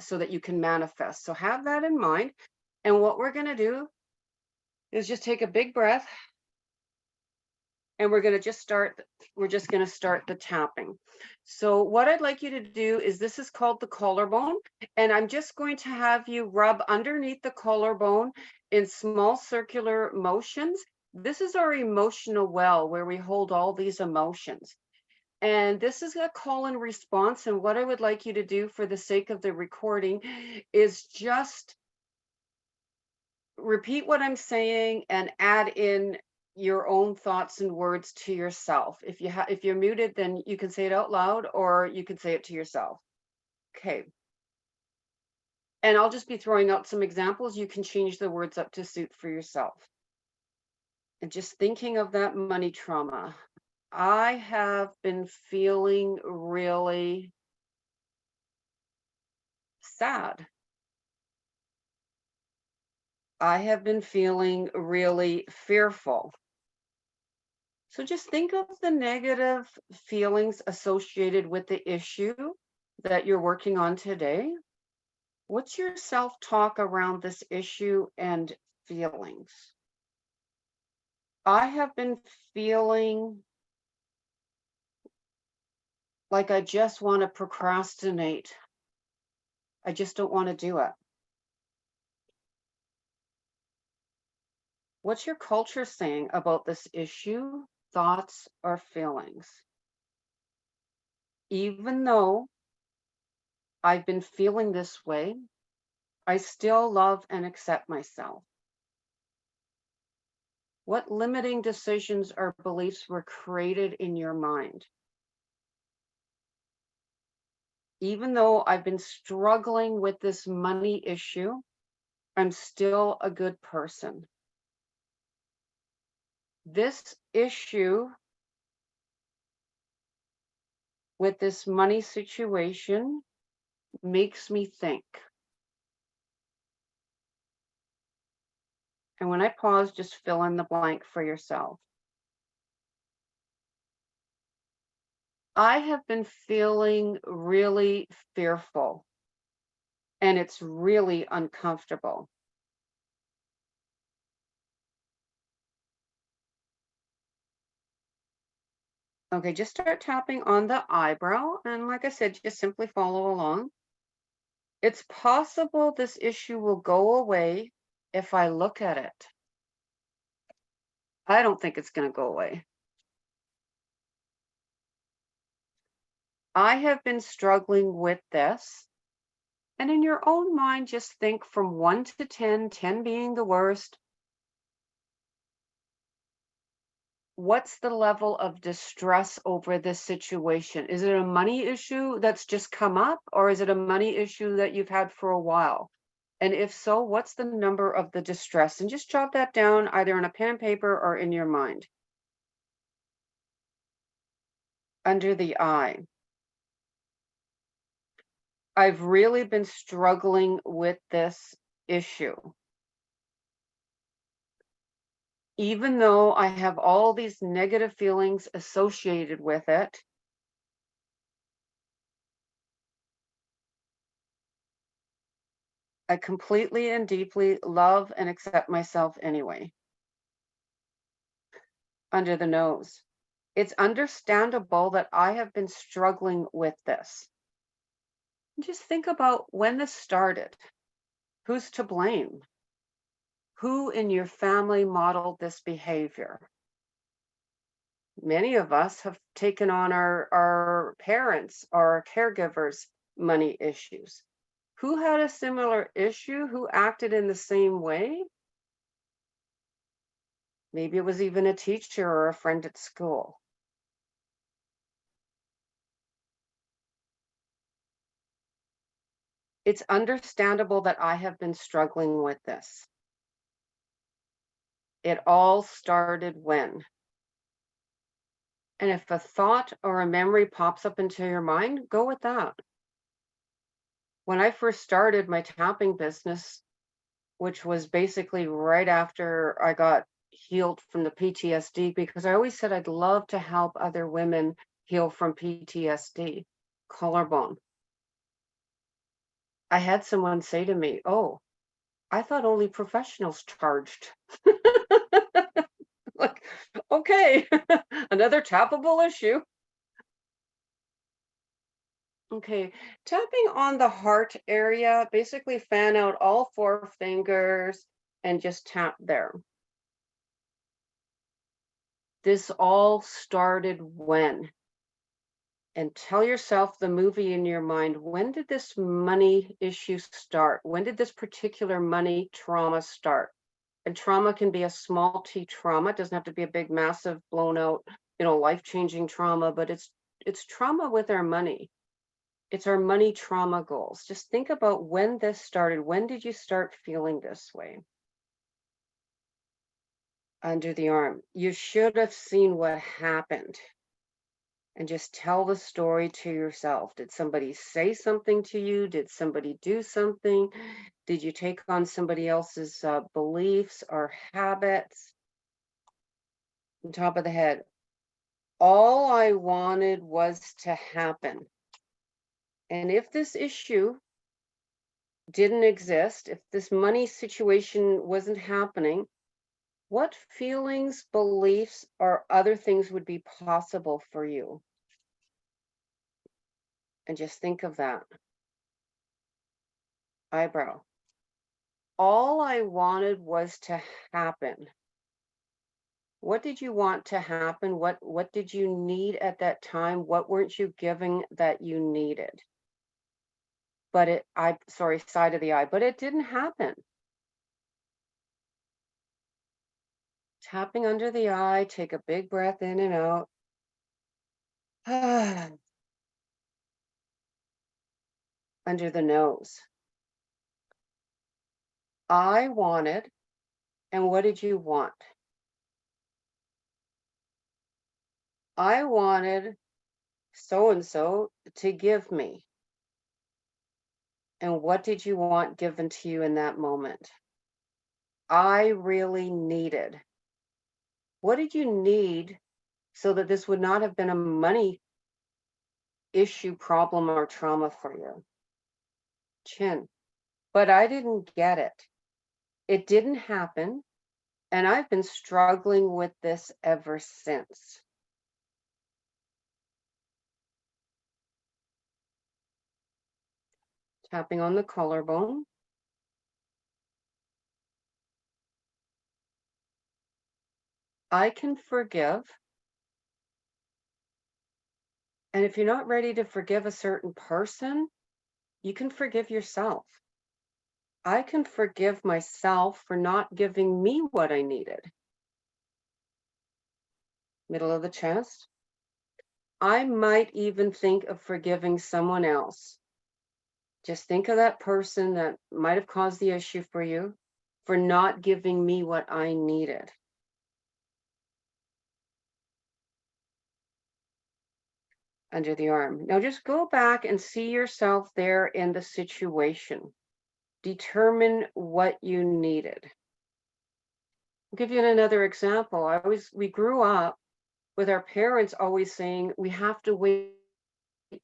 so that you can manifest? So have that in mind. And what we're going to do is just take a big breath, and we're going to just start the tapping. So what I'd like you to do is, this is called the collarbone, and I'm just going to have you rub underneath the collarbone in small circular motions. This is our emotional well, where we hold all these emotions. And this is a call and response. And what I would like you to do, for the sake of the recording, is just repeat what I'm saying and add in your own thoughts and words to yourself. If you're muted, then you can say it out loud, or you can say it to yourself. Okay. And I'll just be throwing out some examples. You can change the words up to suit for yourself. And just thinking of that money trauma. I have been feeling really sad. I have been feeling really fearful. So just think of the negative feelings associated with the issue that you're working on today. What's your self-talk around this issue and feelings? I have been feeling like I just want to procrastinate. I just don't want to do it. What's your culture saying about this issue, thoughts, or feelings? Even though I've been feeling this way, I still love and accept myself. What limiting decisions or beliefs were created in your mind? Even though I've been struggling with this money issue, I'm still a good person. This issue with this money situation makes me think. And when I pause, just fill in the blank for yourself. I have been feeling really fearful, and it's really uncomfortable. Okay, just start tapping on the eyebrow. And like I said, just simply follow along. It's possible this issue will go away if I look at it. I don't think it's going to go away. I have been struggling with this. And in your own mind, just think from 1 to 10, 10 being the worst. what's the level of distress over this situation? Is it a money issue that's just come up, or is it a money issue that you've had for a while? And if so, what's the number of the distress? And just jot that down either on a pen and paper or in your mind. Under the eye. I've really been struggling with this issue. Even though I have all these negative feelings associated with it, I completely and deeply love and accept myself anyway. Under the nose. It's understandable that I have been struggling with this. Just think about when this started. Who's to blame? Who in your family modeled this behavior? Many of us have taken on our parents or our caregivers' money issues. Who had a similar issue? Who acted in the same way? Maybe it was even a teacher or a friend at school. It's understandable that I have been struggling with this. It all started when? And if a thought or a memory pops up into your mind, go with that. When I first started my tapping business, which was basically right after I got healed from the PTSD, because I always said I'd love to help other women heal from PTSD, collarbone. I had someone say to me, "Oh, I thought only professionals charged." Like, okay, another tappable issue. Okay, tapping on the heart area, basically fan out all 4 fingers and just tap there. This all started when? And tell yourself the movie in your mind. When did this money issue start? When did this particular money trauma start? And trauma can be a small t trauma. It doesn't have to be a big, massive, blown out, life-changing trauma, but it's trauma with our money. It's our money trauma goals. Just think about when this started. When did you start feeling this way? Under the arm. You should have seen what happened. And just tell the story to yourself. Did somebody say something to you? Did somebody do something? Did you take on somebody else's beliefs or habits? On top of the head. All I wanted was to happen. And if this issue didn't exist, if this money situation wasn't happening, what feelings, beliefs, or other things would be possible for you? And just think of that. Eyebrow. All I wanted was to happen. What did you want to happen? What did you need at that time? What weren't you giving that you needed? But side of the eye, but it didn't happen. Tapping under the eye, take a big breath in and out. Under the nose. I wanted, and what did you want? I wanted so-and-so to give me. And what did you want given to you in that moment? I really needed. What did you need so that this would not have been a money issue, problem, or trauma for you? Chin. But I didn't get it. It didn't happen. And I've been struggling with this ever since. Tapping on the collarbone. I can forgive. And if you're not ready to forgive a certain person, you can forgive yourself. I can forgive myself for not giving me what I needed. middle of the chest. I might even think of forgiving someone else. Just think of that person that might have caused the issue for you for not giving me what I needed. Under the arm. Now just go back and see yourself there in the situation. Determine what you needed. I'll give you another example. We grew up with our parents always saying we have to wait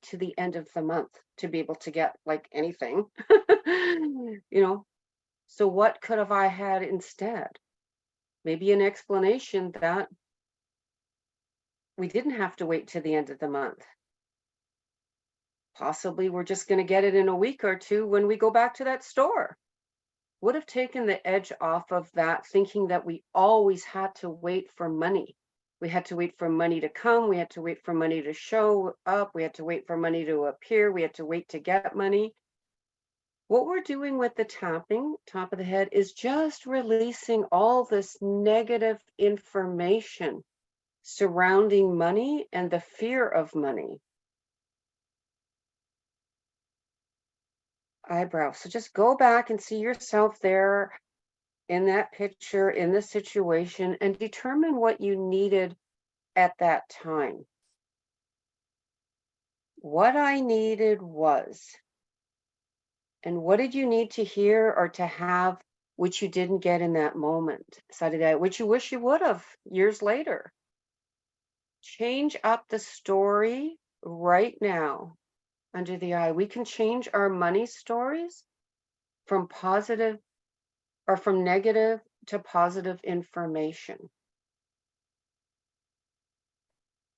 to the end of the month to be able to get like anything. So what could have I had instead? Maybe an explanation that we didn't have to wait to the end of the month. Possibly we're just going to get it in a week or two when we go back to that store. Would have taken the edge off of that, thinking that we always had to wait for money. We had to wait for money to come. We had to wait for money to show up. We had to wait for money to appear. We had to wait to get money. What we're doing with the tapping, top of the head, is just releasing all this negative information surrounding money and the fear of money. Eyebrow. So just go back and see yourself there in that picture, in the situation, and determine what you needed at that time. What I needed was, and what did you need to hear or to have which you didn't get in that moment, which you wish you would have years later? Change up the story right now under the eye. We can change our money stories from positive or from negative to positive information.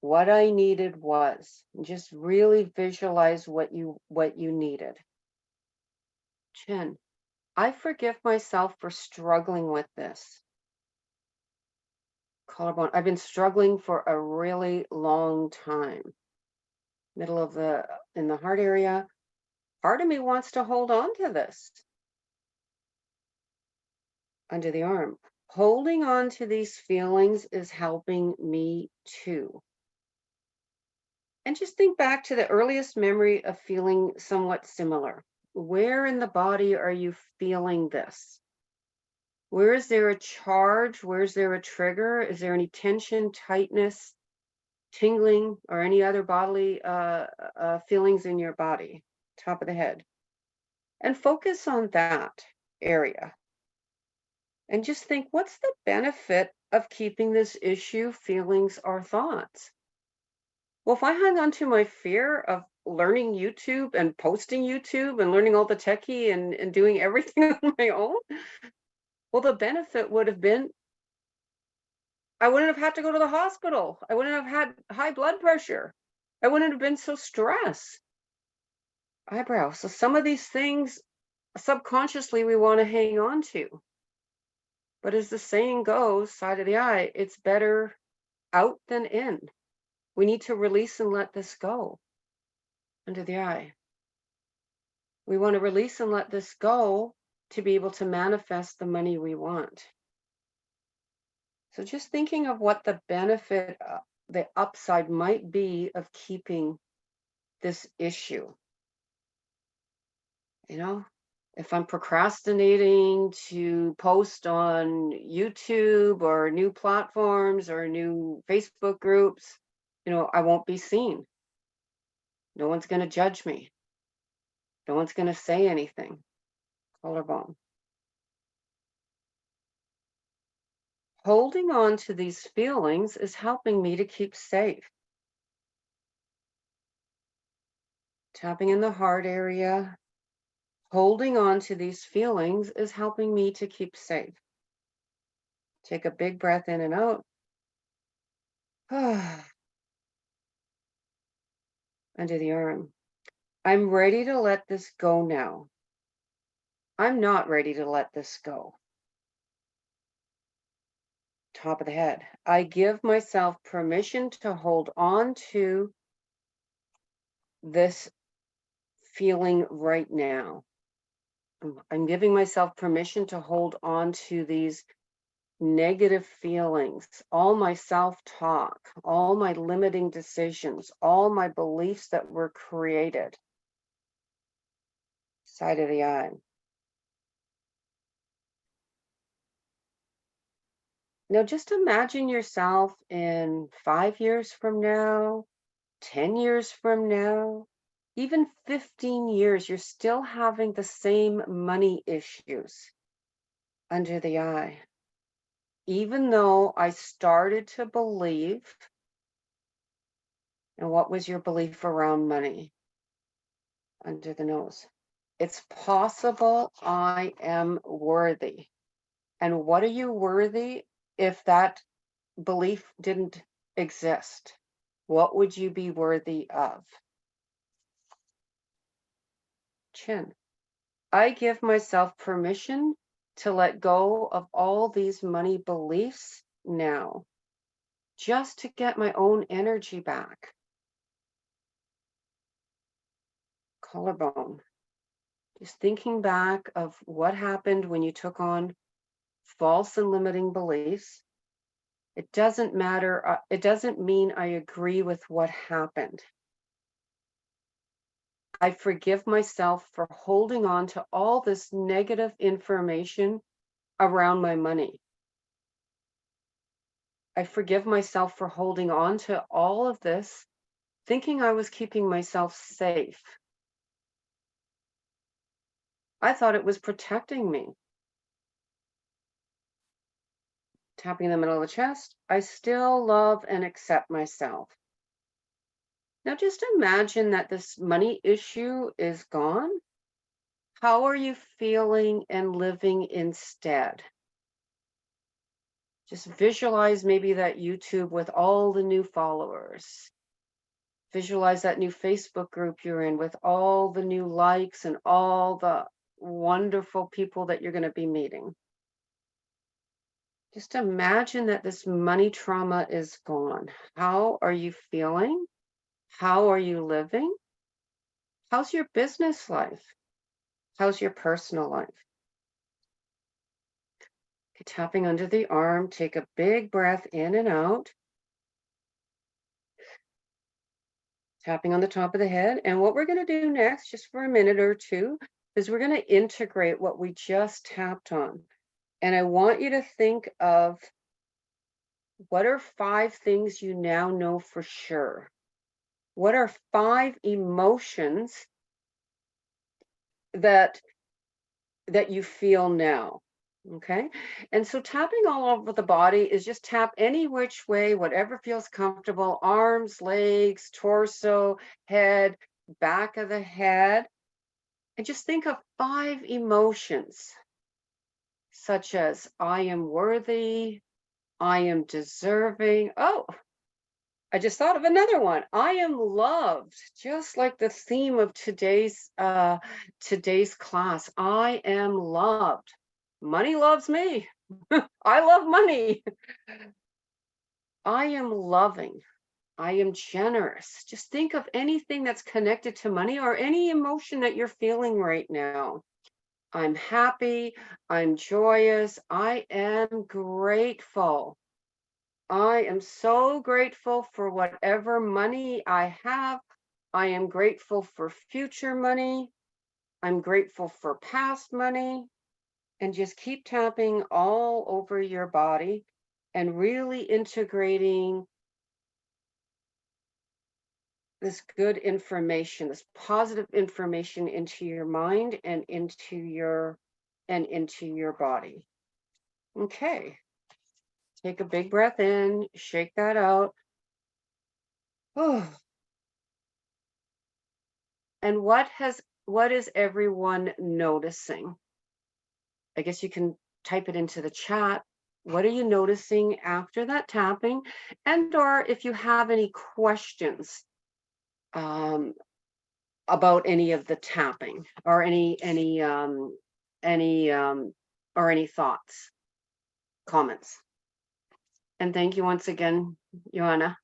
What I needed was, just really visualize what you needed. Chin. I forgive myself for struggling with this. Collarbone. I've been struggling for a really long time. Middle of in the heart area. Part of me wants to hold on to this. Under the arm. Holding on to these feelings is helping me too. And just think back to the earliest memory of feeling somewhat similar. Where in the body are you feeling this? Where is there a charge? Where is there a trigger? Is there any tension, tightness, tingling, or any other bodily feelings in your body? Top of the head. And focus on that area. And just think, what's the benefit of keeping this issue, feelings, or thoughts? Well, if I hung on to my fear of learning YouTube and posting YouTube and learning all the techie and doing everything on my own, well, the benefit would have been I wouldn't have had to go to the hospital. I wouldn't have had high blood pressure. I wouldn't have been so stressed. Eyebrow. So some of these things subconsciously we want to hang on to. But as the saying goes, side of the eye, it's better out than in. We need to release and let this go. Under the eye. We want to release and let this go to be able to manifest the money we want. So just thinking of what the benefit, the upside might be of keeping this issue. If I'm procrastinating to post on YouTube or new platforms or new Facebook groups, I won't be seen. No one's going to judge me. No one's going to say anything. Collarbone. Holding on to these feelings is helping me to keep safe. Tapping in the heart area. Holding on to these feelings is helping me to keep safe. Take a big breath in and out. Under the arm. I'm ready to let this go now. I'm not ready to let this go. Top of the head. I give myself permission to hold on to this feeling right now. I'm giving myself permission to hold on to these negative feelings, all my self-talk, all my limiting decisions, all my beliefs that were created. Side of the eye. Now just imagine yourself in 5 years from now, 10 years from now, even 15 years, you're still having the same money issues under the eye. Even though I started to believe, and what was your belief around money? Under the nose. It's possible I am worthy. And what are you worthy if that belief didn't exist? What would you be worthy of? Chin. I give myself permission to let go of all these money beliefs now, just to get my own energy back. Collarbone. Just thinking back of what happened when you took on false and limiting beliefs. It doesn't matter. It doesn't mean I agree with what happened. I forgive myself for holding on to all this negative information around my money. I forgive myself for holding on to all of this, thinking I was keeping myself safe. I thought it was protecting me. Tapping the middle of the chest. I still love and accept myself. Now just imagine that this money issue is gone. How are you feeling and living instead? Just visualize maybe that YouTube with all the new followers. Visualize that new Facebook group you're in with all the new likes and all the wonderful people that you're going to be meeting. Just imagine that this money trauma is gone. How are you feeling? How are you living? How's your business life? How's your personal life? Okay, tapping under the arm, take a big breath in and out. Tapping on the top of the head. And what we're going to do next, just for a minute or two, is we're going to integrate what we just tapped on. And I want you to think of what are 5 things you now know for sure? What are 5 emotions that you feel now? Okay. And so tapping all over the body is just tap any which way, whatever feels comfortable, arms, legs, torso, head, back of the head. And just think of 5 emotions, such as I am worthy, I am deserving. Oh, I just thought of another one. I am loved, just like the theme of today's class. I am loved. Money loves me. I love money. I am loving. I am generous. Just think of anything that's connected to money or any emotion that you're feeling right now. I'm happy. I'm joyous. I am grateful. I am so grateful for whatever money I have. I am grateful for future money. I'm grateful for past money. And just keep tapping all over your body and really integrating this good information, this positive information into your mind and into your body. Okay. Take a big breath in, shake that out. Oh. And what is everyone noticing? I guess you can type it into the chat. What are you noticing after that tapping? And or if you have any questions about any of the tapping or any thoughts, comments. And thank you once again, Joanna.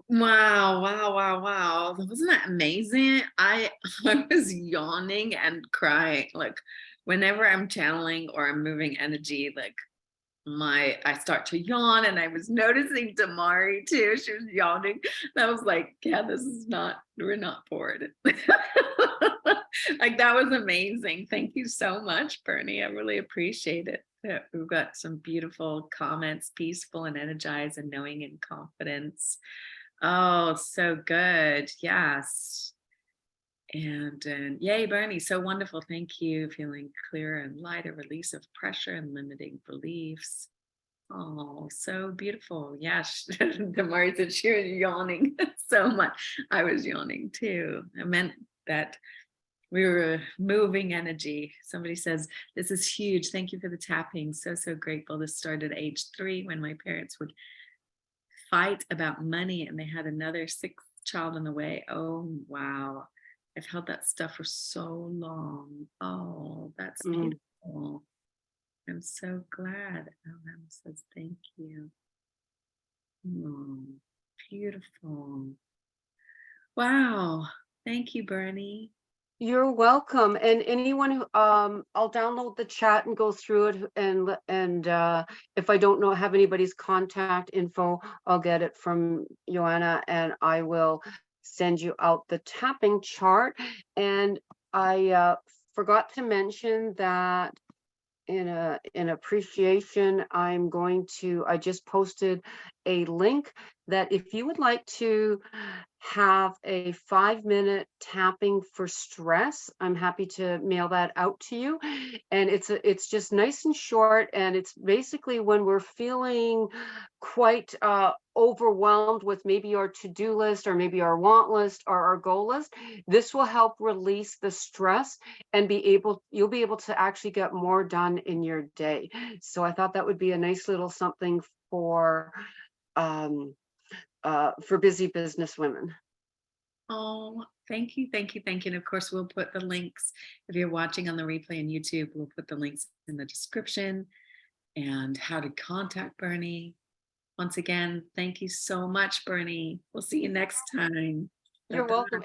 Wow, wow, wow, wow. Wasn't that amazing? I was yawning and crying. Like whenever I'm channeling or I'm moving energy, like I start to yawn, and I was noticing Dumari too. She was yawning. And I was like, yeah, we're not bored. Like, that was amazing. Thank you so much, Bernie. I really appreciate it. We've got some beautiful comments, peaceful and energized and knowing and confidence. Oh, so good. Yes. And yay, Bernie, so wonderful. Thank you. Feeling clearer and lighter, release of pressure and limiting beliefs. Oh, so beautiful. Yes. Damari said she was yawning so much. I was yawning too. I meant that we were moving energy. Somebody says, this is huge. Thank you for the tapping. So grateful. This started at age 3 when my parents would fight about money and they had another 6th child on the way. Oh, wow. I've held that stuff for so long. Oh, that's beautiful. I'm so glad. Ellen says thank you. Oh, beautiful. Wow. Thank you, Bernie. You're welcome. And anyone who I'll download the chat and go through it, and if I don't have anybody's contact info, I'll get it from Joanna and I will send you out the tapping chart. And I forgot to mention that in appreciation, I just posted a link that if you would like to have a 5-minute tapping for stress, I'm happy to mail that out to you. And it's just nice and short, and it's basically when we're feeling quite overwhelmed with maybe our to-do list or maybe our want list or our goal list. This will help release the stress and you'll be able to actually get more done in your day. So I thought that would be a nice little something for busy business women. Oh, thank you, thank you, thank you. And of course, we'll put the links, if you're watching on the replay on YouTube, we'll put the links in the description and how to contact Bernie. Once again, thank you so much, Bernie. We'll see you next time. You're Bye-bye. welcome.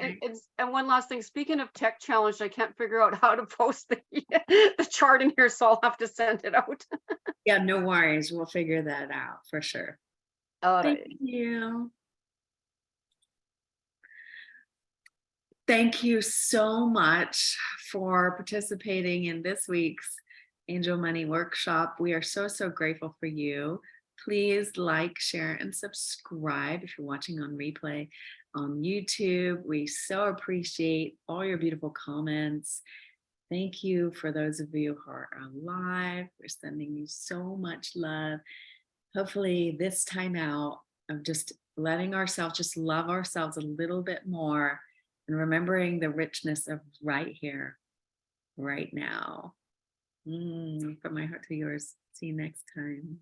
And one last thing, speaking of tech challenge, I can't figure out how to post the chart in here, so I'll have to send it out. Yeah, no worries. We'll figure that out for sure. All Thank right. you. Thank you so much for participating in this week's Angel Money Workshop. We are so grateful for you. Please like, share, and subscribe if you're watching on replay on YouTube. We so appreciate all your beautiful comments. Thank you for those of you who are alive. We're sending you so much love. Hopefully this time out of just letting ourselves just love ourselves a little bit more and remembering the richness of right here, right now. From my heart to yours. See you next time.